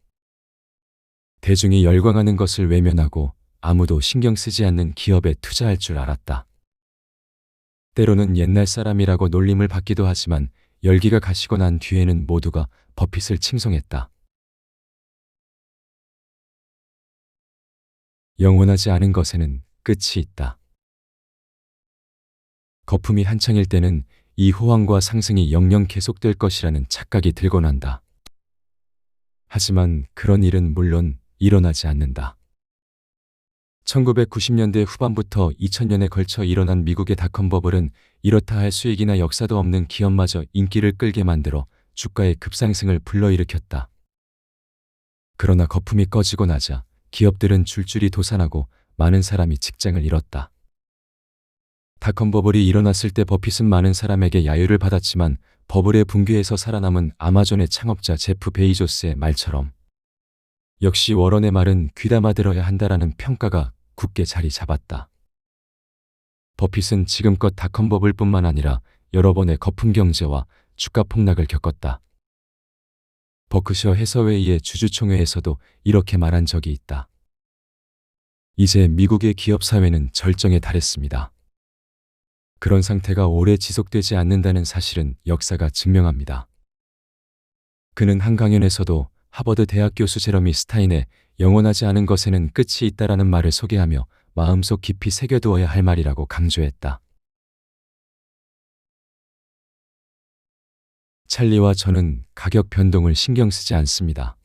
대중이 열광하는 것을 외면하고 아무도 신경 쓰지 않는 기업에 투자할 줄 알았다. 때로는 옛날 사람이라고 놀림을 받기도 하지만 열기가 가시고 난 뒤에는 모두가 버핏을 칭송했다. 영원하지 않은 것에는 끝이 있다. 거품이 한창일 때는 이 호황과 상승이 영영 계속될 것이라는 착각이 들곤 한다. 하지만 그런 일은 물론 일어나지 않는다. 1990년대 후반부터 2000년에 걸쳐 일어난 미국의 닷컴 버블은 이렇다 할 수익이나 역사도 없는 기업마저 인기를 끌게 만들어 주가의 급상승을 불러일으켰다. 그러나 거품이 꺼지고 나자 기업들은 줄줄이 도산하고 많은 사람이 직장을 잃었다. 닷컴 버블이 일어났을 때 버핏은 많은 사람에게 야유를 받았지만 버블의 붕괴에서 살아남은 아마존의 창업자 제프 베이조스의 말처럼 역시 워런의 말은 귀담아 들어야 한다라는 평가가 굳게 자리 잡았다. 버핏은 지금껏 닷컴 버블뿐만 아니라 여러 번의 거품 경제와 주가 폭락을 겪었다. 버크셔 해서웨이의 주주총회에서도 이렇게 말한 적이 있다. 이제 미국의 기업 사회는 절정에 달했습니다. 그런 상태가 오래 지속되지 않는다는 사실은 역사가 증명합니다. 그는 한 강연에서도 하버드 대학 교수 제러미 스타인의 영원하지 않은 것에는 끝이 있다라는 말을 소개하며 마음속 깊이 새겨두어야 할 말이라고 강조했다. 찰리와 저는 가격 변동을 신경 쓰지 않습니다.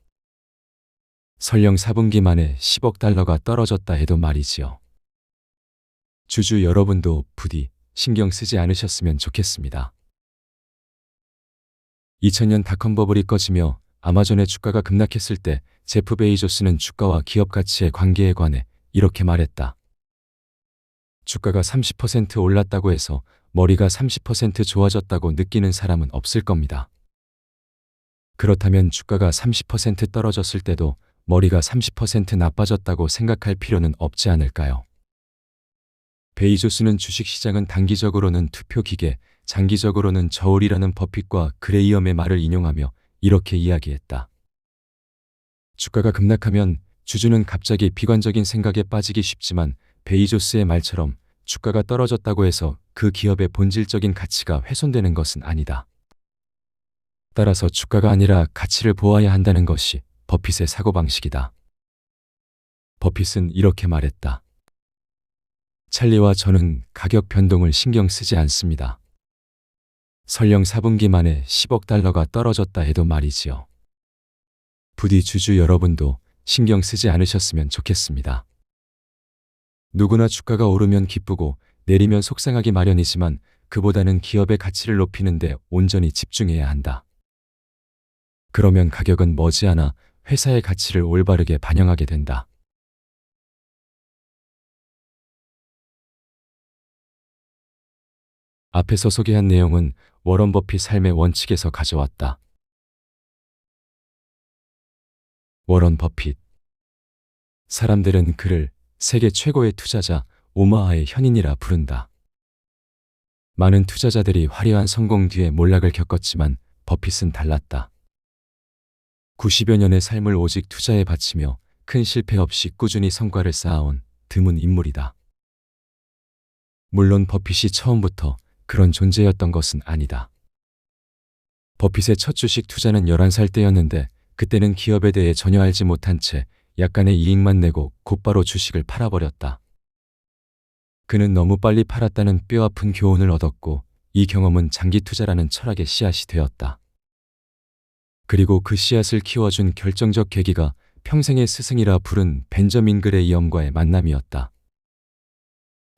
설령 4분기 만에 10억 달러가 떨어졌다 해도 말이지요. 주주 여러분도 부디 신경 쓰지 않으셨으면 좋겠습니다. 2000년 닷컴 버블이 꺼지며 아마존의 주가가 급락했을 때 제프 베이조스는 주가와 기업 가치의 관계에 관해 이렇게 말했다. 주가가 30% 올랐다고 해서 머리가 30% 좋아졌다고 느끼는 사람은 없을 겁니다. 그렇다면 주가가 30% 떨어졌을 때도 머리가 30% 나빠졌다고 생각할 필요는 없지 않을까요? 베이조스는 주식시장은 단기적으로는 투표기계, 장기적으로는 저울이라는 버핏과 그레이엄의 말을 인용하며 이렇게 이야기했다. 주가가 급락하면 주주는 갑자기 비관적인 생각에 빠지기 쉽지만 베이조스의 말처럼 주가가 떨어졌다고 해서 그 기업의 본질적인 가치가 훼손되는 것은 아니다. 따라서 주가가 아니라 가치를 보아야 한다는 것이 버핏의 사고방식이다. 버핏은 이렇게 말했다. 찰리와 저는 가격 변동을 신경 쓰지 않습니다. 설령 4분기 만에 10억 달러가 떨어졌다 해도 말이지요. 부디 주주 여러분도 신경 쓰지 않으셨으면 좋겠습니다. 누구나 주가가 오르면 기쁘고 내리면 속상하기 마련이지만 그보다는 기업의 가치를 높이는 데 온전히 집중해야 한다. 그러면 가격은 머지않아 회사의 가치를 올바르게 반영하게 된다. 앞에서 소개한 내용은 워런 버핏 삶의 원칙에서 가져왔다. 워런 버핏. 사람들은 그를 세계 최고의 투자자 오마하의 현인이라 부른다. 많은 투자자들이 화려한 성공 뒤에 몰락을 겪었지만 버핏은 달랐다. 90여 년의 삶을 오직 투자에 바치며 큰 실패 없이 꾸준히 성과를 쌓아온 드문 인물이다. 물론 버핏이 처음부터 그런 존재였던 것은 아니다. 버핏의 첫 주식 투자는 11살 때였는데 그때는 기업에 대해 전혀 알지 못한 채 약간의 이익만 내고 곧바로 주식을 팔아버렸다. 그는 너무 빨리 팔았다는 뼈아픈 교훈을 얻었고 이 경험은 장기 투자라는 철학의 씨앗이 되었다. 그리고 그 씨앗을 키워준 결정적 계기가 평생의 스승이라 부른 벤저민 그레이엄과의 만남이었다.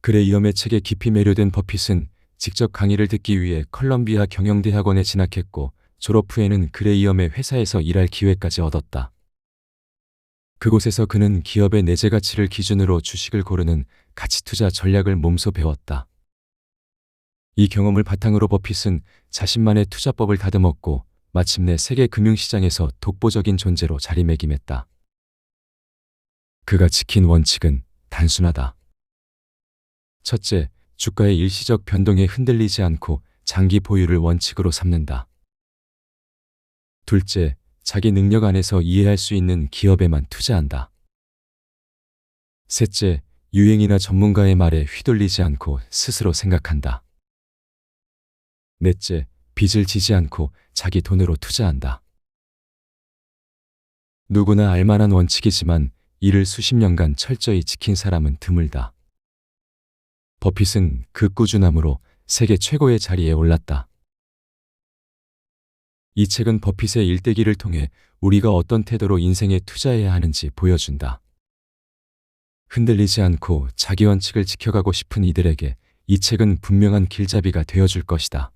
그레이엄의 책에 깊이 매료된 버핏은 직접 강의를 듣기 위해 컬럼비아 경영대학원에 진학했고 졸업 후에는 그레이엄의 회사에서 일할 기회까지 얻었다. 그곳에서 그는 기업의 내재 가치를 기준으로 주식을 고르는 가치 투자 전략을 몸소 배웠다. 이 경험을 바탕으로 버핏은 자신만의 투자법을 다듬었고 마침내 세계 금융시장에서 독보적인 존재로 자리매김했다. 그가 지킨 원칙은 단순하다. 첫째, 주가의 일시적 변동에 흔들리지 않고 장기 보유를 원칙으로 삼는다. 둘째, 자기 능력 안에서 이해할 수 있는 기업에만 투자한다. 셋째, 유행이나 전문가의 말에 휘둘리지 않고 스스로 생각한다. 넷째, 빚을 지지 않고 자기 돈으로 투자한다. 누구나 알만한 원칙이지만 이를 수십 년간 철저히 지킨 사람은 드물다. 버핏은 그 꾸준함으로 세계 최고의 자리에 올랐다. 이 책은 버핏의 일대기를 통해 우리가 어떤 태도로 인생에 투자해야 하는지 보여준다. 흔들리지 않고 자기 원칙을 지켜가고 싶은 이들에게 이 책은 분명한 길잡이가 되어줄 것이다.